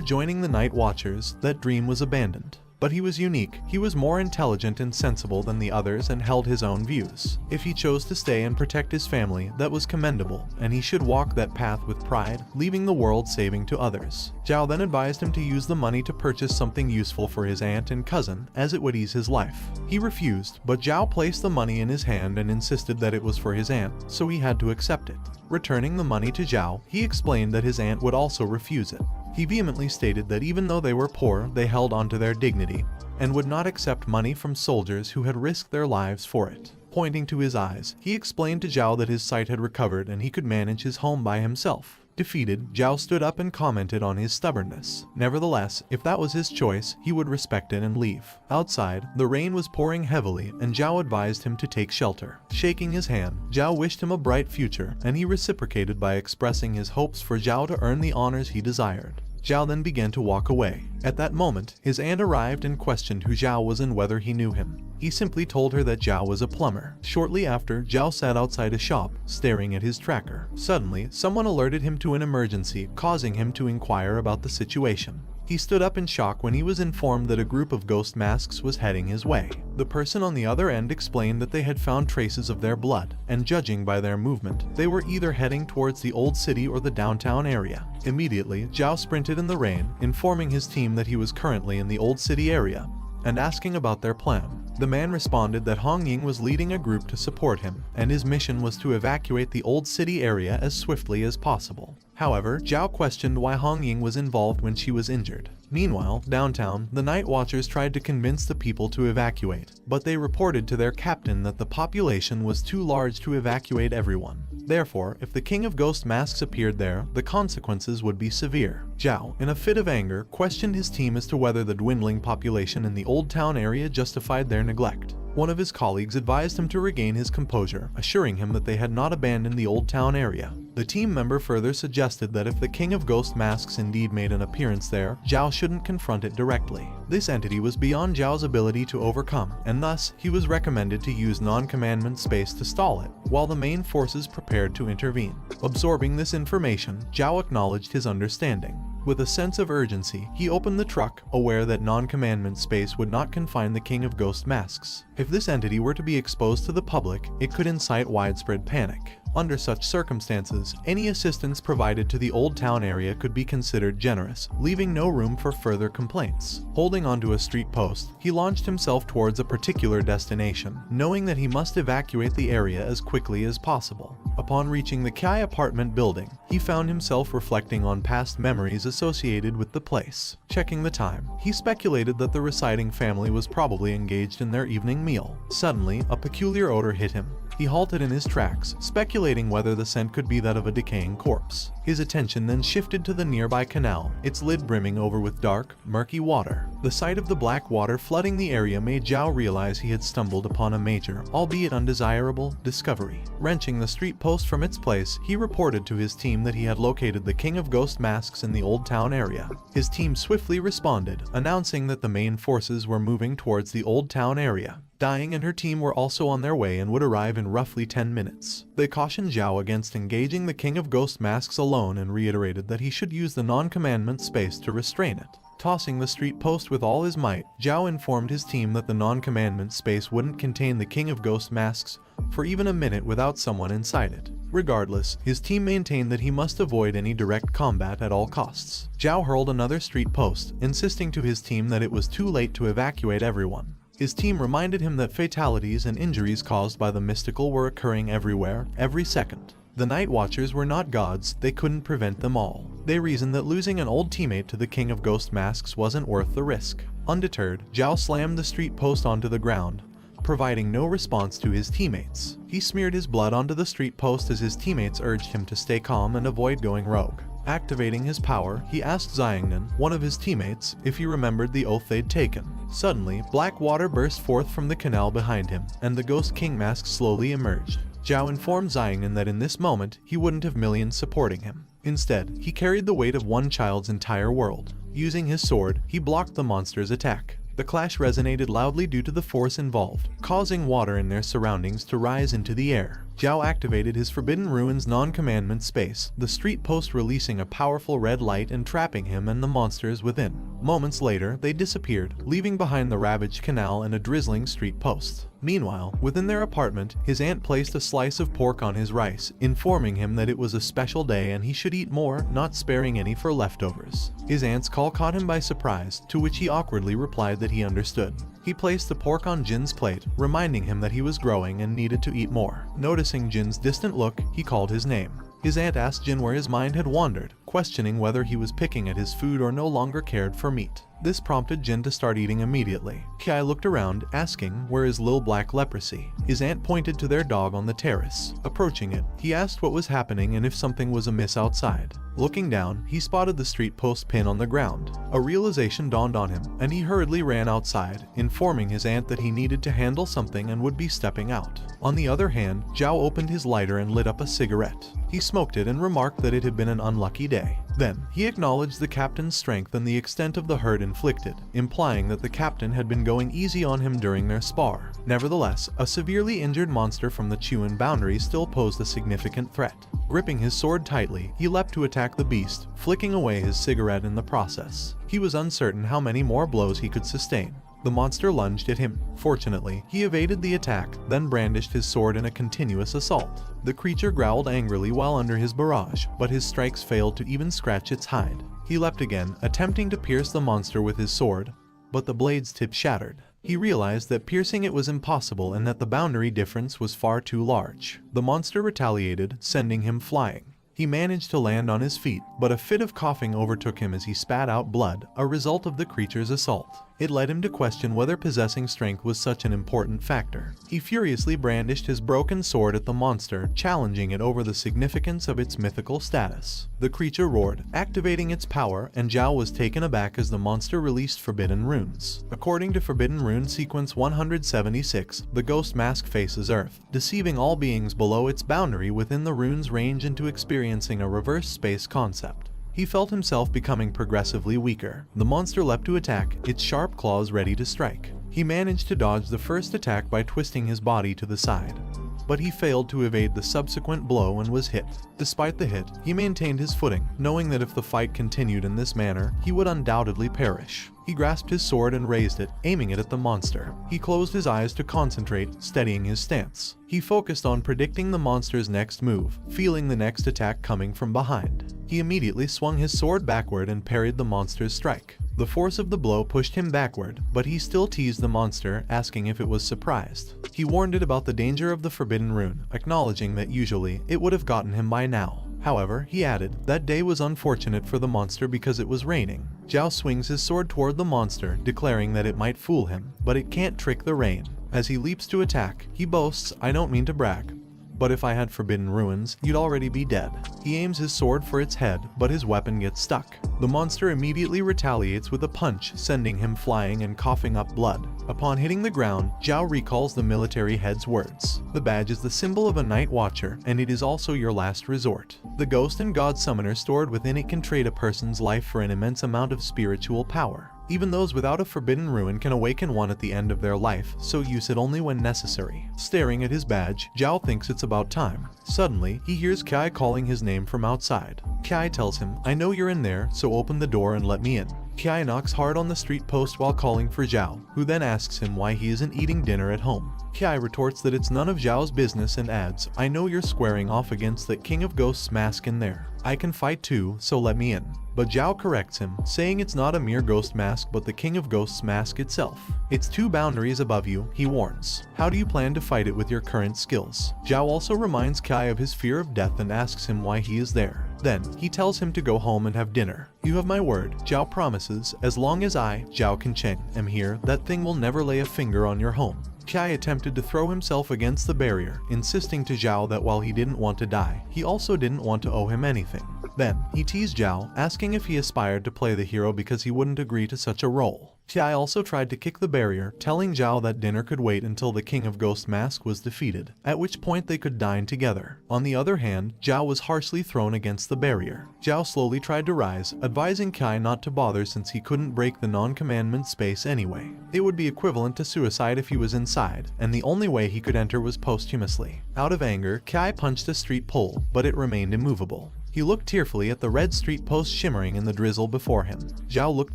joining the Night Watchers, that dream was abandoned. But he was unique. He was more intelligent and sensible than the others and held his own views. If he chose to stay and protect his family, that was commendable, and he should walk that path with pride, leaving the world saving to others. Zhao then advised him to use the money to purchase something useful for his aunt and cousin, as it would ease his life. He refused, but Zhao placed the money in his hand and insisted that it was for his aunt, so he had to accept it. Returning the money to Zhao, he explained that his aunt would also refuse it. He vehemently stated that even though they were poor, they held onto their dignity, and would not accept money from soldiers who had risked their lives for it. Pointing to his eyes, he explained to Zhao that his sight had recovered and he could manage his home by himself. Defeated, Zhao stood up and commented on his stubbornness. Nevertheless, if that was his choice, he would respect it and leave. Outside, the rain was pouring heavily and Zhao advised him to take shelter. Shaking his hand, Zhao wished him a bright future, and he reciprocated by expressing his hopes for Zhao to earn the honors he desired. Zhao then began to walk away. At that moment, his aunt arrived and questioned who Zhao was and whether he knew him. He simply told her that Zhao was a plumber. Shortly after, Zhao sat outside a shop, staring at his tracker. Suddenly, someone alerted him to an emergency, causing him to inquire about the situation. He stood up in shock when he was informed that a group of ghost masks was heading his way. The person on the other end explained that they had found traces of their blood, and judging by their movement, they were either heading towards the old city or the downtown area. Immediately, Zhao sprinted in the rain, informing his team that he was currently in the old city area, and asking about their plan. The man responded that Hong Ying was leading a group to support him, and his mission was to evacuate the old city area as swiftly as possible. However, Zhao questioned why Hong Ying was involved when she was injured. Meanwhile, downtown, the Night Watchers tried to convince the people to evacuate, but they reported to their captain that the population was too large to evacuate everyone. Therefore, if the King of Ghost Masks appeared there, the consequences would be severe. Zhao, in a fit of anger, questioned his team as to whether the dwindling population in the Old Town area justified their neglect. One of his colleagues advised him to regain his composure, assuring him that they had not abandoned the Old Town area. The team member further suggested that if the King of Ghost Masks indeed made an appearance there, Zhao shouldn't confront it directly. This entity was beyond Zhao's ability to overcome, and thus, he was recommended to use non-commandment space to stall it, while the main forces prepared to intervene. Absorbing this information, Zhao acknowledged his understanding. With a sense of urgency, he opened the truck, aware that non-commandment space would not confine the King of Ghost Masks. If this entity were to be exposed to the public, it could incite widespread panic. Under such circumstances, any assistance provided to the Old Town area could be considered generous, leaving no room for further complaints. Holding onto a street post, he launched himself towards a particular destination, knowing that he must evacuate the area as quickly as possible. Upon reaching the Kai apartment building, he found himself reflecting on past memories associated with the place. Checking the time, he speculated that the reciting family was probably engaged in their evening meal. Suddenly, a peculiar odor hit him. He halted in his tracks, speculating whether the scent could be that of a decaying corpse. His attention then shifted to the nearby canal, its lid brimming over with dark, murky water. The sight of the black water flooding the area made Zhao realize he had stumbled upon a major, albeit undesirable, discovery. Wrenching the street post from its place, he reported to his team that he had located the King of Ghost Masks in the Old Town area. His team swiftly responded, announcing that the main forces were moving towards the Old Town area. Dying and her team were also on their way and would arrive in roughly 10 minutes. They cautioned Zhao against engaging the King of Ghost Masks alone and reiterated that he should use the non-commandment space to restrain it. Tossing the street post with all his might, Zhao informed his team that the non-commandment space wouldn't contain the King of Ghost Masks for even a minute without someone inside it. Regardless, his team maintained that he must avoid any direct combat at all costs. Zhao hurled another street post, insisting to his team that it was too late to evacuate everyone. His team reminded him that fatalities and injuries caused by the mystical were occurring everywhere, every second. The Night Watchers were not gods, they couldn't prevent them all. They reasoned that losing an old teammate to the King of Ghost Masks wasn't worth the risk. Undeterred, Zhao slammed the street post onto the ground, providing no response to his teammates. He smeared his blood onto the street post as his teammates urged him to stay calm and avoid going rogue. Activating his power, he asked Xiangnan, one of his teammates, if he remembered the oath they'd taken. Suddenly, black water burst forth from the canal behind him, and the Ghost King mask slowly emerged. Zhao informed Xiangnan that in this moment, he wouldn't have millions supporting him. Instead, he carried the weight of one child's entire world. Using his sword, he blocked the monster's attack. The clash resonated loudly due to the force involved, causing water in their surroundings to rise into the air. Zhao activated his Forbidden Ruins non-commandment space, the street post releasing a powerful red light and trapping him and the monsters within. Moments later, they disappeared, leaving behind the ravaged canal and a drizzling street post. Meanwhile, within their apartment, his aunt placed a slice of pork on his rice, informing him that it was a special day and he should eat more, not sparing any for leftovers. His aunt's call caught him by surprise, to which he awkwardly replied that he understood. He placed the pork on Jin's plate, reminding him that he was growing and needed to eat more. Noticing Jin's distant look, he called his name. His aunt asked Jin where his mind had wandered, questioning whether he was picking at his food or no longer cared for meat. This prompted Jin to start eating immediately. Kai looked around, asking where is Lil Black Leprosy. His aunt pointed to their dog on the terrace. Approaching it, he asked what was happening and if something was amiss outside. Looking down, he spotted the street post pin on the ground. A realization dawned on him, and he hurriedly ran outside, informing his aunt that he needed to handle something and would be stepping out. On the other hand, Zhao opened his lighter and lit up a cigarette. He smoked it and remarked that it had been an unlucky day. Then, he acknowledged the captain's strength and the extent of the hurt inflicted, implying that the captain had been going easy on him during their spar. Nevertheless, a severely injured monster from the Chuan boundary still posed a significant threat. Gripping his sword tightly, he leapt to attack the beast, flicking away his cigarette in the process. He was uncertain how many more blows he could sustain. The monster lunged at him. Fortunately, he evaded the attack, then brandished his sword in a continuous assault. The creature growled angrily while under his barrage, but his strikes failed to even scratch its hide. He leapt again, attempting to pierce the monster with his sword, but the blade's tip shattered. He realized that piercing it was impossible and that the boundary difference was far too large. The monster retaliated, sending him flying. He managed to land on his feet, but a fit of coughing overtook him as he spat out blood, a result of the creature's assault. It led him to question whether possessing strength was such an important factor. He furiously brandished his broken sword at the monster, challenging it over the significance of its mythical status. The creature roared, activating its power, and Zhao was taken aback as the monster released Forbidden Runes. According to Forbidden Rune Sequence 176, the ghost mask faces Earth, deceiving all beings below its boundary within the rune's range into experiencing a reverse space concept. He felt himself becoming progressively weaker. The monster leapt to attack, its sharp claws ready to strike. He managed to dodge the first attack by twisting his body to the side, but he failed to evade the subsequent blow and was hit. Despite the hit, he maintained his footing, knowing that if the fight continued in this manner, he would undoubtedly perish. He grasped his sword and raised it, aiming it at the monster. He closed his eyes to concentrate, steadying his stance. He focused on predicting the monster's next move, feeling the next attack coming from behind. He immediately swung his sword backward and parried the monster's strike. The force of the blow pushed him backward, but he still teased the monster, asking if it was surprised. He warned it about the danger of the Forbidden Rune, acknowledging that usually it would have gotten him by now. However, he added, that day was unfortunate for the monster because it was raining. Zhao swings his sword toward the monster, declaring that it might fool him, but it can't trick the rain. As he leaps to attack, he boasts, I don't mean to brag, but if I had Forbidden Ruins, you'd already be dead. He aims his sword for its head, but his weapon gets stuck. The monster immediately retaliates with a punch, sending him flying and coughing up blood. Upon hitting the ground, Zhao recalls the military head's words. The badge is the symbol of a night watcher, and it is also your last resort. The ghost and god summoner stored within it can trade a person's life for an immense amount of spiritual power. Even those without a forbidden ruin can awaken one at the end of their life, so use it only when necessary. Staring at his badge, Zhao thinks it's about time. Suddenly, he hears Kai calling his name from outside. Kai tells him, I know you're in there, so open the door and let me in. Kiai knocks hard on the street post while calling for Zhao, who then asks him why he isn't eating dinner at home. Kiai retorts that it's none of Zhao's business and adds, "I know you're squaring off against that King of Ghosts mask in there. I can fight too, so let me in." But Zhao corrects him, saying it's not a mere ghost mask but the King of Ghosts mask itself. "It's 2 boundaries above you," he warns. "How do you plan to fight it with your current skills?" Zhao also reminds Kiai of his fear of death and asks him why he is there. Then, he tells him to go home and have dinner. "You have my word," Zhao promises, "as long as I, Zhao Kencheng, am here, that thing will never lay a finger on your home." Kiai attempted to throw himself against the barrier, insisting to Zhao that while he didn't want to die, he also didn't want to owe him anything. Then, he teased Zhao, asking if he aspired to play the hero because he wouldn't agree to such a role. Kiai also tried to kick the barrier, telling Zhao that dinner could wait until the King of Ghost Mask was defeated, at which point they could dine together. On the other hand, Zhao was harshly thrown against the barrier. Zhao slowly tried to rise, advising Kiai not to bother since he couldn't break the non-commandment space anyway. It would be equivalent to suicide if he was inside, and the only way he could enter was posthumously. Out of anger, Kiai punched a street pole, but it remained immovable. He looked tearfully at the red street post shimmering in the drizzle before him. Zhao looked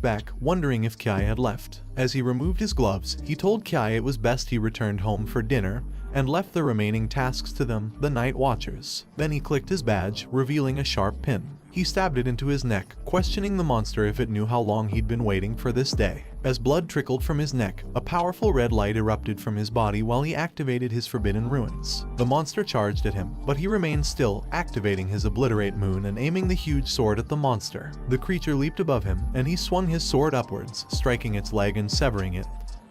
back, wondering if Kiai had left. As he removed his gloves, he told Kiai it was best he returned home for dinner, and left the remaining tasks to them, the Night Watchers. Then he clicked his badge, revealing a sharp pin. He stabbed it into his neck, questioning the monster if it knew how long he'd been waiting for this day. As blood trickled from his neck, a powerful red light erupted from his body while he activated his forbidden ruins. The monster charged at him, but he remained still, activating his Obliterate Moon and aiming the huge sword at the monster. The creature leaped above him, and he swung his sword upwards, striking its leg and severing it,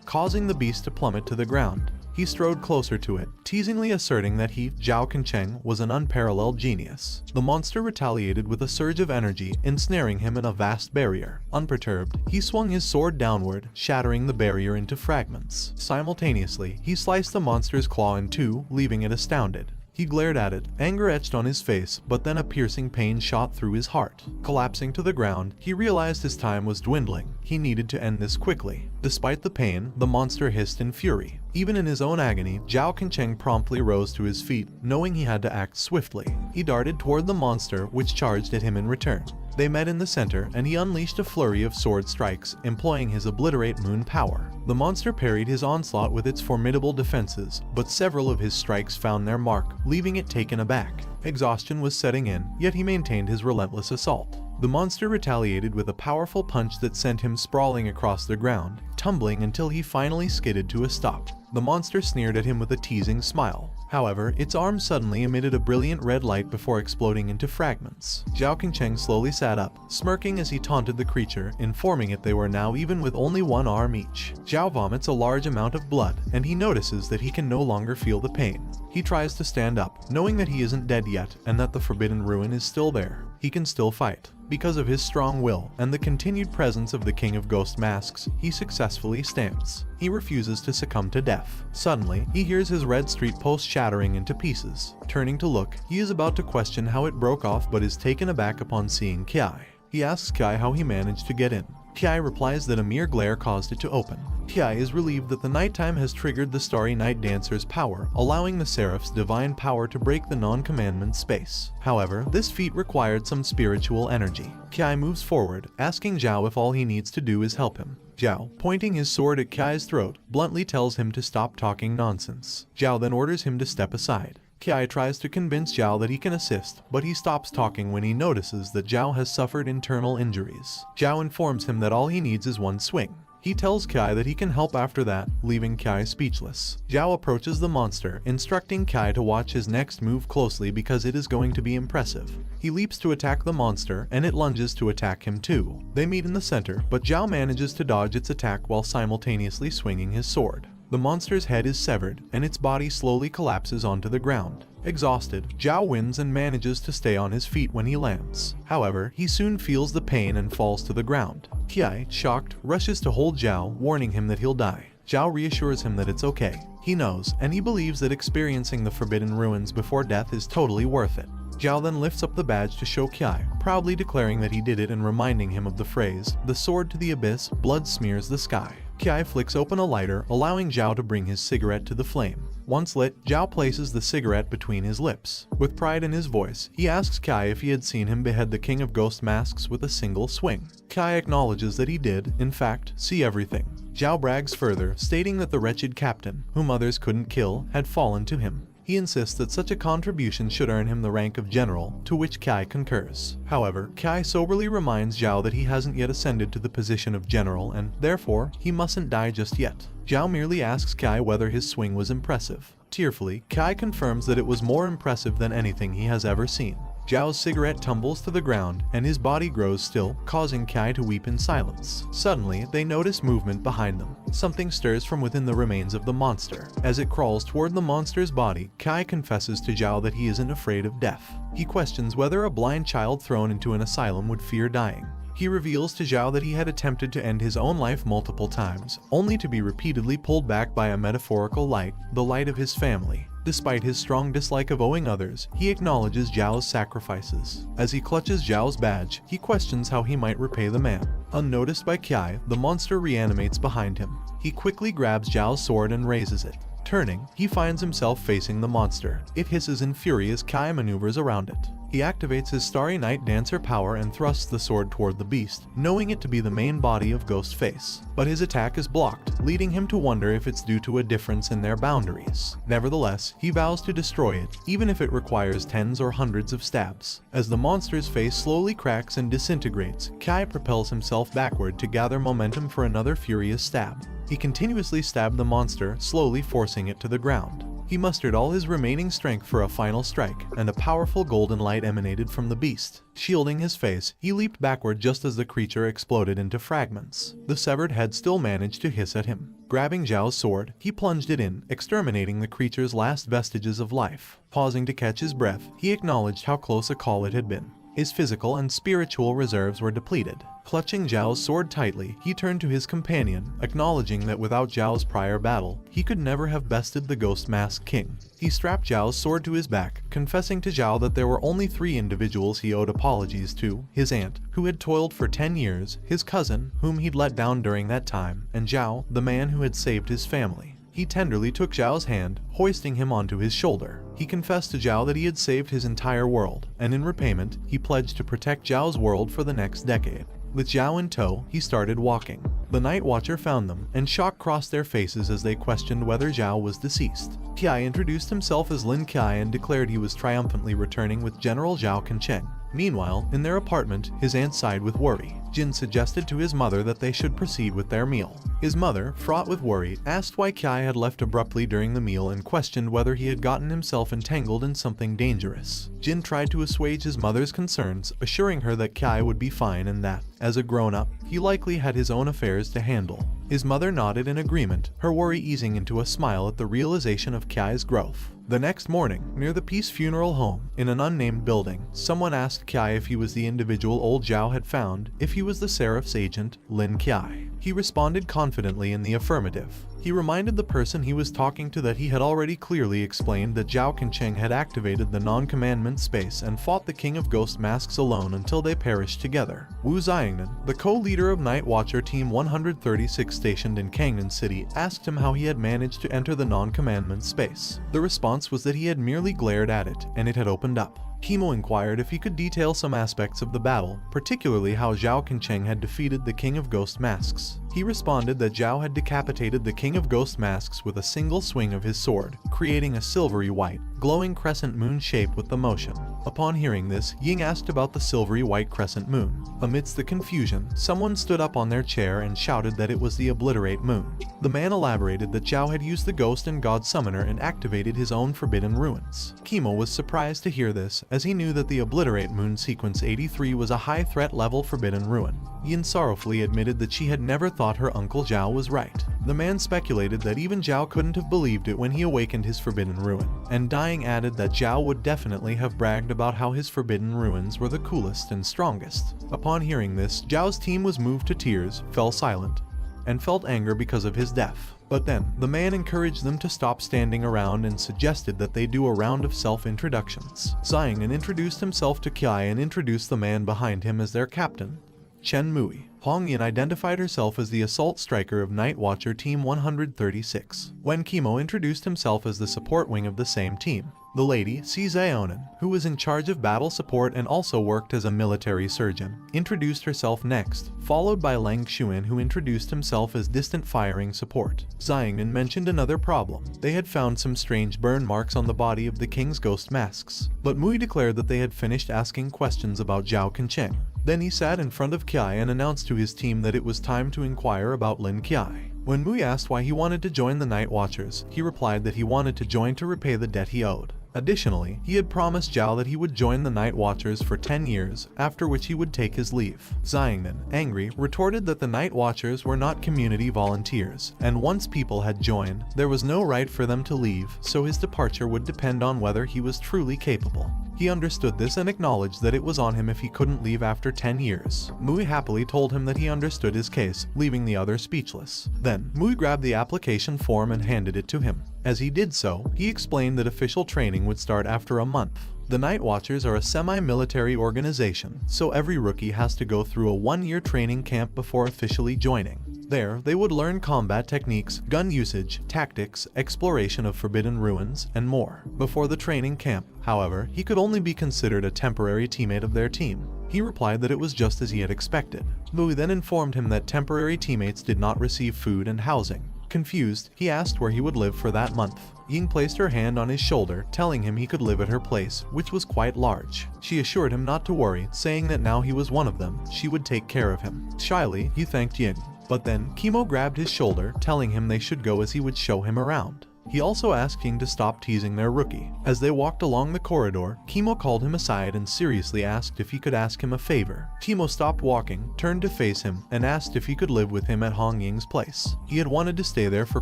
causing the beast to plummet to the ground. He strode closer to it, teasingly asserting that he, Zhao Kencheng, was an unparalleled genius. The monster retaliated with a surge of energy, ensnaring him in a vast barrier. Unperturbed, he swung his sword downward, shattering the barrier into fragments. Simultaneously, he sliced the monster's claw in 2, leaving it astounded. He glared at it, anger etched on his face, but then a piercing pain shot through his heart. Collapsing to the ground, he realized his time was dwindling. He needed to end this quickly. Despite the pain, the monster hissed in fury. Even in his own agony, Zhao Kencheng promptly rose to his feet, knowing he had to act swiftly. He darted toward the monster, which charged at him in return. They met in the center, and he unleashed a flurry of sword strikes, employing his Obliterate Moon power. The monster parried his onslaught with its formidable defenses, but several of his strikes found their mark, leaving it taken aback. Exhaustion was setting in, yet he maintained his relentless assault. The monster retaliated with a powerful punch that sent him sprawling across the ground, tumbling until he finally skidded to a stop. The monster sneered at him with a teasing smile. However, its arm suddenly emitted a brilliant red light before exploding into fragments. Zhao Kencheng slowly sat up, smirking as he taunted the creature, informing it they were now even with only 1 arm each. Zhao vomits a large amount of blood, and he notices that he can no longer feel the pain. He tries to stand up, knowing that he isn't dead yet, and that the Forbidden Ruin is still there. He can still fight. Because of his strong will, and the continued presence of the King of Ghost Masks, he successfully stands. He refuses to succumb to death. Suddenly, he hears his red street post shattering into pieces. Turning to look, he is about to question how it broke off but is taken aback upon seeing Kiai. He asks Kiai how he managed to get in. Kiai replies that a mere glare caused it to open. Kiai is relieved that the nighttime has triggered the Starry Night Dancer's power, allowing the Seraph's divine power to break the non-commandment space. However, this feat required some spiritual energy. Kiai moves forward, asking Zhao if all he needs to do is help him. Zhao, pointing his sword at Kiai's throat, bluntly tells him to stop talking nonsense. Zhao then orders him to step aside. Kiai tries to convince Zhao that he can assist, but he stops talking when he notices that Zhao has suffered internal injuries. Zhao informs him that all he needs is 1 swing. He tells Kiai that he can help after that, leaving Kiai speechless. Zhao approaches the monster, instructing Kiai to watch his next move closely because it is going to be impressive. He leaps to attack the monster, and it lunges to attack him too. They meet in the center, but Zhao manages to dodge its attack while simultaneously swinging his sword. The monster's head is severed, and its body slowly collapses onto the ground. Exhausted, Zhao wins and manages to stay on his feet when he lands. However, he soon feels the pain and falls to the ground. Kiai, shocked, rushes to hold Zhao, warning him that he'll die. Zhao reassures him that it's okay. He knows, and he believes that experiencing the Forbidden Ruins before death is totally worth it. Zhao then lifts up the badge to show Kiai, proudly declaring that he did it and reminding him of the phrase, "The sword to the abyss, blood smears the sky." Kai flicks open a lighter, allowing Zhao to bring his cigarette to the flame. Once lit, Zhao places the cigarette between his lips. With pride in his voice, he asks Kai if he had seen him behead the King of Ghost Masks with a single swing. Kai acknowledges that he did, in fact, see everything. Zhao brags further, stating that the wretched captain, whom others couldn't kill, had fallen to him. He insists that such a contribution should earn him the rank of general, to which Kai concurs. However, Kai soberly reminds Zhao that he hasn't yet ascended to the position of general and, therefore, he mustn't die just yet. Zhao merely asks Kai whether his swing was impressive. Tearfully, Kai confirms that it was more impressive than anything he has ever seen. Zhao's cigarette tumbles to the ground, and his body grows still, causing Kai to weep in silence. Suddenly, they notice movement behind them. Something stirs from within the remains of the monster. As it crawls toward the monster's body, Kai confesses to Zhao that he isn't afraid of death. He questions whether a blind child thrown into an asylum would fear dying. He reveals to Zhao that he had attempted to end his own life multiple times, only to be repeatedly pulled back by a metaphorical light, the light of his family. Despite his strong dislike of owing others, he acknowledges Zhao's sacrifices. As he clutches Zhao's badge, he questions how he might repay the man. Unnoticed by Kai, the monster reanimates behind him. He quickly grabs Zhao's sword and raises it. Turning, he finds himself facing the monster. It hisses in fury as Kai maneuvers around it. He activates his Starry Night Dancer power and thrusts the sword toward the beast, knowing it to be the main body of Ghostface. But his attack is blocked, leading him to wonder if it's due to a difference in their boundaries. Nevertheless, he vows to destroy it, even if it requires tens or hundreds of stabs. As the monster's face slowly cracks and disintegrates, Kai propels himself backward to gather momentum for another furious stab. He continuously stabbed the monster, slowly forcing it to the ground. He mustered all his remaining strength for a final strike, and a powerful golden light emanated from the beast. Shielding his face, he leaped backward just as the creature exploded into fragments. The severed head still managed to hiss at him. Grabbing Zhao's sword, he plunged it in, exterminating the creature's last vestiges of life. Pausing to catch his breath, he acknowledged how close a call it had been. His physical and spiritual reserves were depleted. Clutching Zhao's sword tightly, he turned to his companion, acknowledging that without Zhao's prior battle, he could never have bested the Ghost Mask King. He strapped Zhao's sword to his back, confessing to Zhao that there were only 3 individuals he owed apologies to: his aunt, who had toiled for 10 years, his cousin, whom he'd let down during that time, and Zhao, the man who had saved his family. He tenderly took Zhao's hand, hoisting him onto his shoulder. He confessed to Zhao that he had saved his entire world, and in repayment, he pledged to protect Zhao's world for the next decade. With Zhao in tow, he started walking. The Night Watcher found them, and shock crossed their faces as they questioned whether Zhao was deceased. Kai introduced himself as Lin Kai and declared he was triumphantly returning with General Zhao Kencheng. Meanwhile, in their apartment, his aunt sighed with worry. Jin suggested to his mother that they should proceed with their meal. His mother, fraught with worry, asked why Kai had left abruptly during the meal and questioned whether he had gotten himself entangled in something dangerous. Jin tried to assuage his mother's concerns, assuring her that Kai would be fine and that, as a grown-up, he likely had his own affairs to handle. His mother nodded in agreement, her worry easing into a smile at the realization of Kai's growth. The next morning, near the Peace Funeral Home, in an unnamed building, someone asked Kai if he was the individual old Zhao had found, if he was the Seraph's agent, Lin Kai. He responded confidently in the affirmative. He reminded the person he was talking to that he had already clearly explained that Zhao Kencheng had activated the non-commandment space and fought the King of Ghost Masks alone until they perished together. Wu Xiangnan, the co-leader of Night Watcher Team 136 stationed in Kangnan City, asked him how he had managed to enter the non-commandment space. The response was that he had merely glared at it, and it had opened up. Kimo inquired if he could detail some aspects of the battle, particularly how Zhao Kencheng had defeated the King of Ghost Masks. He responded that Zhao had decapitated the King of Ghost Masks with a single swing of his sword, creating a silvery white, glowing crescent moon shape with the motion. Upon hearing this, Ying asked about the silvery white crescent moon. Amidst the confusion, someone stood up on their chair and shouted that it was the Obliterate Moon. The man elaborated that Zhao had used the Ghost and God Summoner and activated his own forbidden ruins. Kimo was surprised to hear this, as he knew that the Obliterate Moon Sequence 83 was a high threat level forbidden ruin. Yin sorrowfully admitted that she had never thought her uncle Zhao was right. The man speculated that even Zhao couldn't have believed it when he awakened his forbidden ruin, and dying added that Zhao would definitely have bragged about how his forbidden ruins were the coolest and strongest. Upon hearing this, Zhao's team was moved to tears, fell silent, and felt anger because of his death. But then, the man encouraged them to stop standing around and suggested that they do a round of self-introductions. Xiangnan introduced himself to Kai and introduced the man behind him as their captain. Chen Mui. Hong Yin identified herself as the assault striker of Night Watcher Team 136. When Kimo introduced himself as the support wing of the same team, the lady, Si Zionin, who was in charge of battle support and also worked as a military surgeon, introduced herself next, followed by Lang Xuan, who introduced himself as distant firing support. Zionin mentioned another problem. They had found some strange burn marks on the body of the king's ghost masks, but Mui declared that they had finished asking questions about Zhao Kencheng. Then he sat in front of Kiai and announced to his team that it was time to inquire about Lin Kiai. When Mui asked why he wanted to join the Night Watchers, he replied that he wanted to join to repay the debt he owed. Additionally, he had promised Zhao that he would join the Night Watchers for 10 years, after which he would take his leave. Xiangnan, angry, retorted that the Night Watchers were not community volunteers, and once people had joined, there was no right for them to leave, so his departure would depend on whether he was truly capable. He understood this and acknowledged that it was on him if he couldn't leave after 10 years. Mui happily told him that he understood his case, leaving the other speechless. Then, Mui grabbed the application form and handed it to him. As he did so, he explained that official training would start after a month. The Night Watchers are a semi-military organization, so every rookie has to go through a 1-year training camp before officially joining. There, they would learn combat techniques, gun usage, tactics, exploration of forbidden ruins, and more. Before the training camp, however, he could only be considered a temporary teammate of their team. He replied that it was just as he had expected. Mui then informed him that temporary teammates did not receive food and housing. Confused, he asked where he would live for that month. Ying placed her hand on his shoulder, telling him he could live at her place, which was quite large. She assured him not to worry, saying that now he was one of them, she would take care of him. Shyly, he thanked Ying. But then, Kimo grabbed his shoulder, telling him they should go as he would show him around. He also asked Ying to stop teasing their rookie. As they walked along the corridor, Kimo called him aside and seriously asked if he could ask him a favor. Kimo stopped walking, turned to face him, and asked if he could live with him at Hong Ying's place. He had wanted to stay there for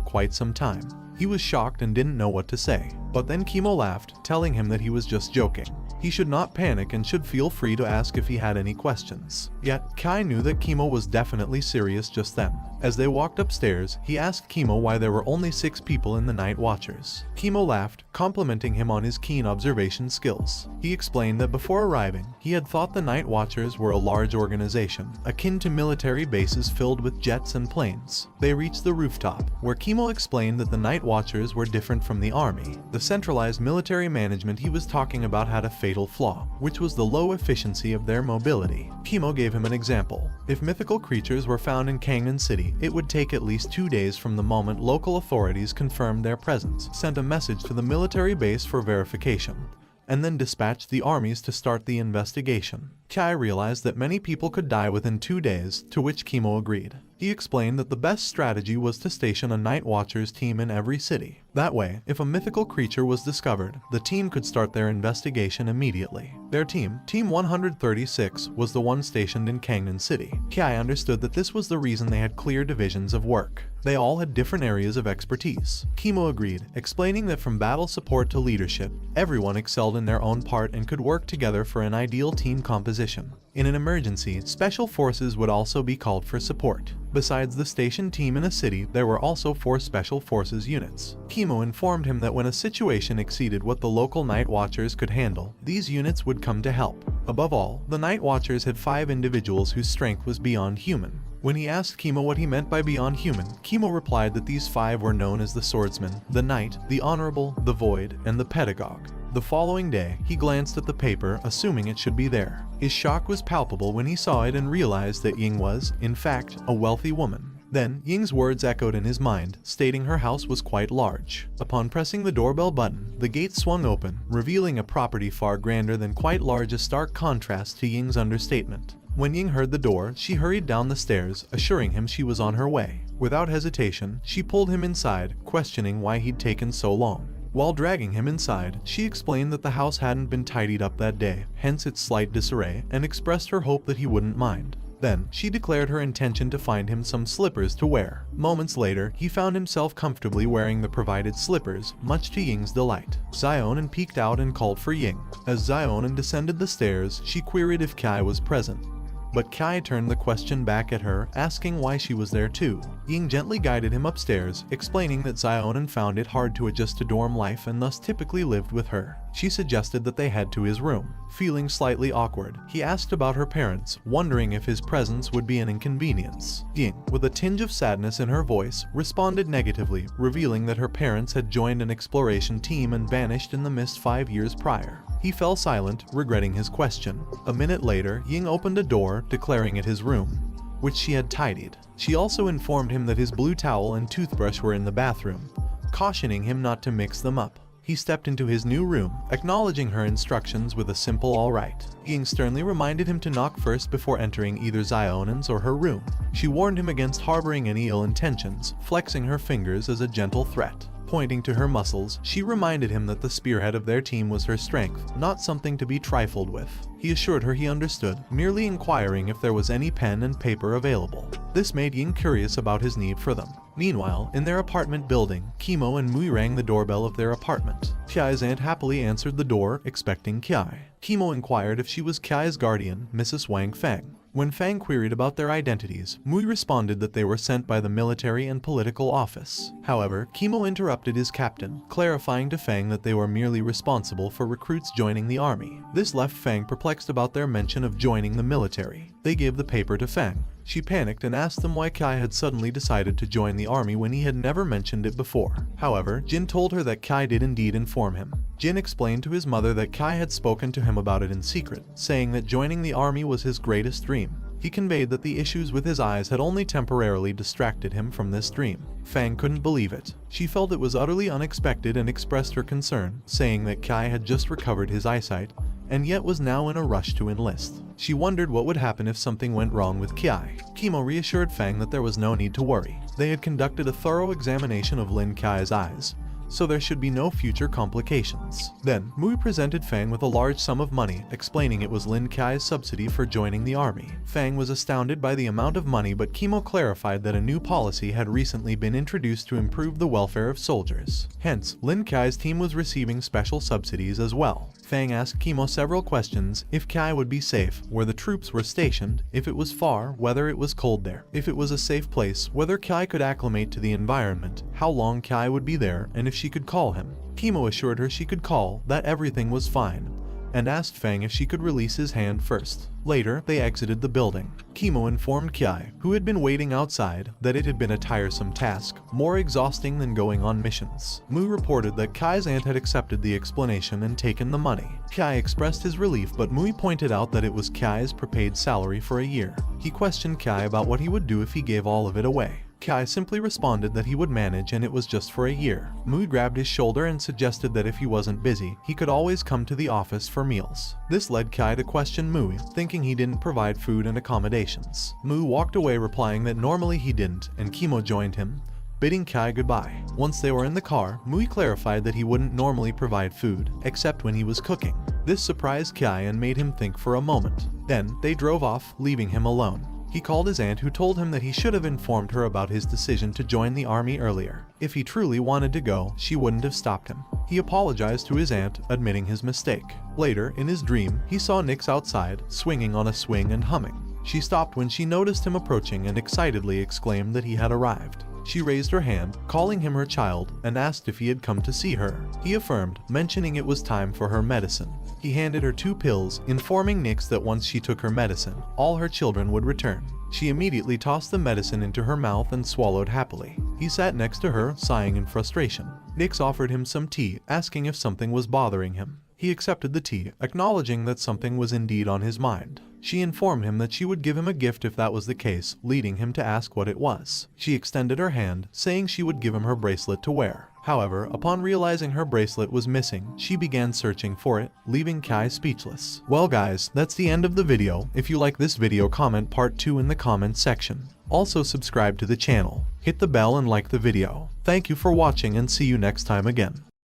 quite some time. He was shocked and didn't know what to say. But then Kimo laughed, telling him that he was just joking. He should not panic and should feel free to ask if he had any questions. Yet, Kai knew that Kimo was definitely serious just then. As they walked upstairs, he asked Kimo why there were only 6 people in the Night Watchers. Kimo laughed, complimenting him on his keen observation skills. He explained that before arriving, he had thought the Night Watchers were a large organization, akin to military bases filled with jets and planes. They reached the rooftop, where Kimo explained that the Night Watchers were different from the army. The centralized military management he was talking about had a fatal flaw, which was the low efficiency of their mobility. Kimo gave him an example. If mythical creatures were found in Kangnan City, it would take at least 2 days from the moment local authorities confirmed their presence, sent a message to the military base for verification, and then dispatched the armies to start the investigation. Kai realized that many people could die within 2 days, to which Kimo agreed. He explained that the best strategy was to station a Night Watchers team in every city. That way, if a mythical creature was discovered, the team could start their investigation immediately. Their team, Team 136, was the one stationed in Kangnan City. Kai understood that this was the reason they had clear divisions of work. They all had different areas of expertise. Kimo agreed, explaining that from battle support to leadership, everyone excelled in their own part and could work together for an ideal team composition. In an emergency, special forces would also be called for support. Besides the station team in a city, there were also 4 special forces units. Kimo informed him that when a situation exceeded what the local Night Watchers could handle, these units would come to help. Above all, the Night Watchers had 5 individuals whose strength was beyond human. When he asked Kimo what he meant by beyond human, Kimo replied that these 5 were known as the Swordsman, the Knight, the Honorable, the Void, and the Pedagogue. The following day, he glanced at the paper, assuming it should be there. His shock was palpable when he saw it and realized that Ying was, in fact, a wealthy woman. Then, Ying's words echoed in his mind, stating her house was quite large. Upon pressing the doorbell button, the gate swung open, revealing a property far grander than quite large, a stark contrast to Ying's understatement. When Ying heard the door, she hurried down the stairs, assuring him she was on her way. Without hesitation, she pulled him inside, questioning why he'd taken so long. While dragging him inside, she explained that the house hadn't been tidied up that day, hence its slight disarray, and expressed her hope that he wouldn't mind. Then, she declared her intention to find him some slippers to wear. Moments later, he found himself comfortably wearing the provided slippers, much to Ying's delight. Zionin peeked out and called for Ying. As Zionin descended the stairs, she queried if Kai was present. but Kai turned the question back at her, asking why she was there too. Ying gently guided him upstairs, explaining that Xiaonan found it hard to adjust to dorm life and thus typically lived with her. She suggested that they head to his room. Feeling slightly awkward, he asked about her parents, wondering if his presence would be an inconvenience. Ying, with a tinge of sadness in her voice, responded negatively, revealing that her parents had joined an exploration team and vanished in the mist 5 years prior. He fell silent, regretting his question. A minute later, Ying opened a door, declaring it his room, which she had tidied. She also informed him that his blue towel and toothbrush were in the bathroom, cautioning him not to mix them up. He stepped into his new room, acknowledging her instructions with a simple "alright." Ying sternly reminded him to knock first before entering either Xiaonan's or her room. She warned him against harboring any ill intentions, flexing her fingers as a gentle threat. Pointing to her muscles, she reminded him that the spearhead of their team was her strength, not something to be trifled with. He assured her he understood, merely inquiring if there was any pen and paper available. This made Ying curious about his need for them. Meanwhile, in their apartment building, Kimo and Mui rang the doorbell of their apartment. Kiai's aunt happily answered the door, expecting Kiai. Kimo inquired if she was Kiai's guardian, Mrs. Wang Feng. When Fang queried about their identities, Mui responded that they were sent by the military and political office. However, Kimo interrupted his captain, clarifying to Fang that they were merely responsible for recruits joining the army. This left Fang perplexed about their mention of joining the military. They gave the paper to Fang. She panicked and asked them why Kai had suddenly decided to join the army when he had never mentioned it before. However, Jin told her that Kai did indeed inform him. Jin explained to his mother that Kai had spoken to him about it in secret, saying that joining the army was his greatest dream. He conveyed that the issues with his eyes had only temporarily distracted him from this dream. Fang couldn't believe it. She felt it was utterly unexpected and expressed her concern, saying that Kai had just recovered his eyesight, and yet was now in a rush to enlist. She wondered what would happen if something went wrong with Kiai. Kimo reassured Fang that there was no need to worry. They had conducted a thorough examination of Lin Kai's eyes, so there should be no future complications. Then, Mui presented Fang with a large sum of money, explaining it was Lin Kai's subsidy for joining the army. Fang was astounded by the amount of money, but Kimo clarified that a new policy had recently been introduced to improve the welfare of soldiers. Hence, Lin Kai's team was receiving special subsidies as well. Fang asked Kimo several questions: if Kai would be safe, where the troops were stationed, if it was far, whether it was cold there, if it was a safe place, whether Kai could acclimate to the environment, how long Kai would be there, and if she could call him. Kimo assured her she could call, that everything was fine, and asked Fang if she could release his hand first. Later, they exited the building. Kimo informed Kiai, who had been waiting outside, that it had been a tiresome task, more exhausting than going on missions. Mu reported that Kai's aunt had accepted the explanation and taken the money. Kiai expressed his relief, but Mui pointed out that it was Kai's prepaid salary for a year. He questioned Kiai about what he would do if he gave all of it away. Kai simply responded that he would manage and it was just for a year. Mu grabbed his shoulder and suggested that if he wasn't busy, he could always come to the office for meals. This led Kai to question Mu, thinking he didn't provide food and accommodations. Mu walked away, replying that normally he didn't, and Kimo joined him, bidding Kai goodbye. Once they were in the car, Mui clarified that he wouldn't normally provide food, except when he was cooking. This surprised Kai and made him think for a moment. Then, they drove off, leaving him alone. He called his aunt, who told him that he should have informed her about his decision to join the army earlier. If he truly wanted to go, she wouldn't have stopped him. He apologized to his aunt, admitting his mistake. Later, in his dream, he saw Nix outside, swinging on a swing and humming. She stopped when she noticed him approaching and excitedly exclaimed that he had arrived. She raised her hand, calling him her child, and asked if he had come to see her. He affirmed, mentioning it was time for her medicine. He handed her 2 pills, informing Nix that once she took her medicine, all her children would return. She immediately tossed the medicine into her mouth and swallowed happily. He sat next to her, sighing in frustration. Nix offered him some tea, asking if something was bothering him. He accepted the tea, acknowledging that something was indeed on his mind. She informed him that she would give him a gift if that was the case, leading him to ask what it was. She extended her hand, saying she would give him her bracelet to wear. However, upon realizing her bracelet was missing, she began searching for it, leaving Kai speechless. Well guys, that's the end of the video. If you like this video, comment part 2 in the comments section. Also subscribe to the channel, hit the bell and like the video. Thank you for watching and see you next time again.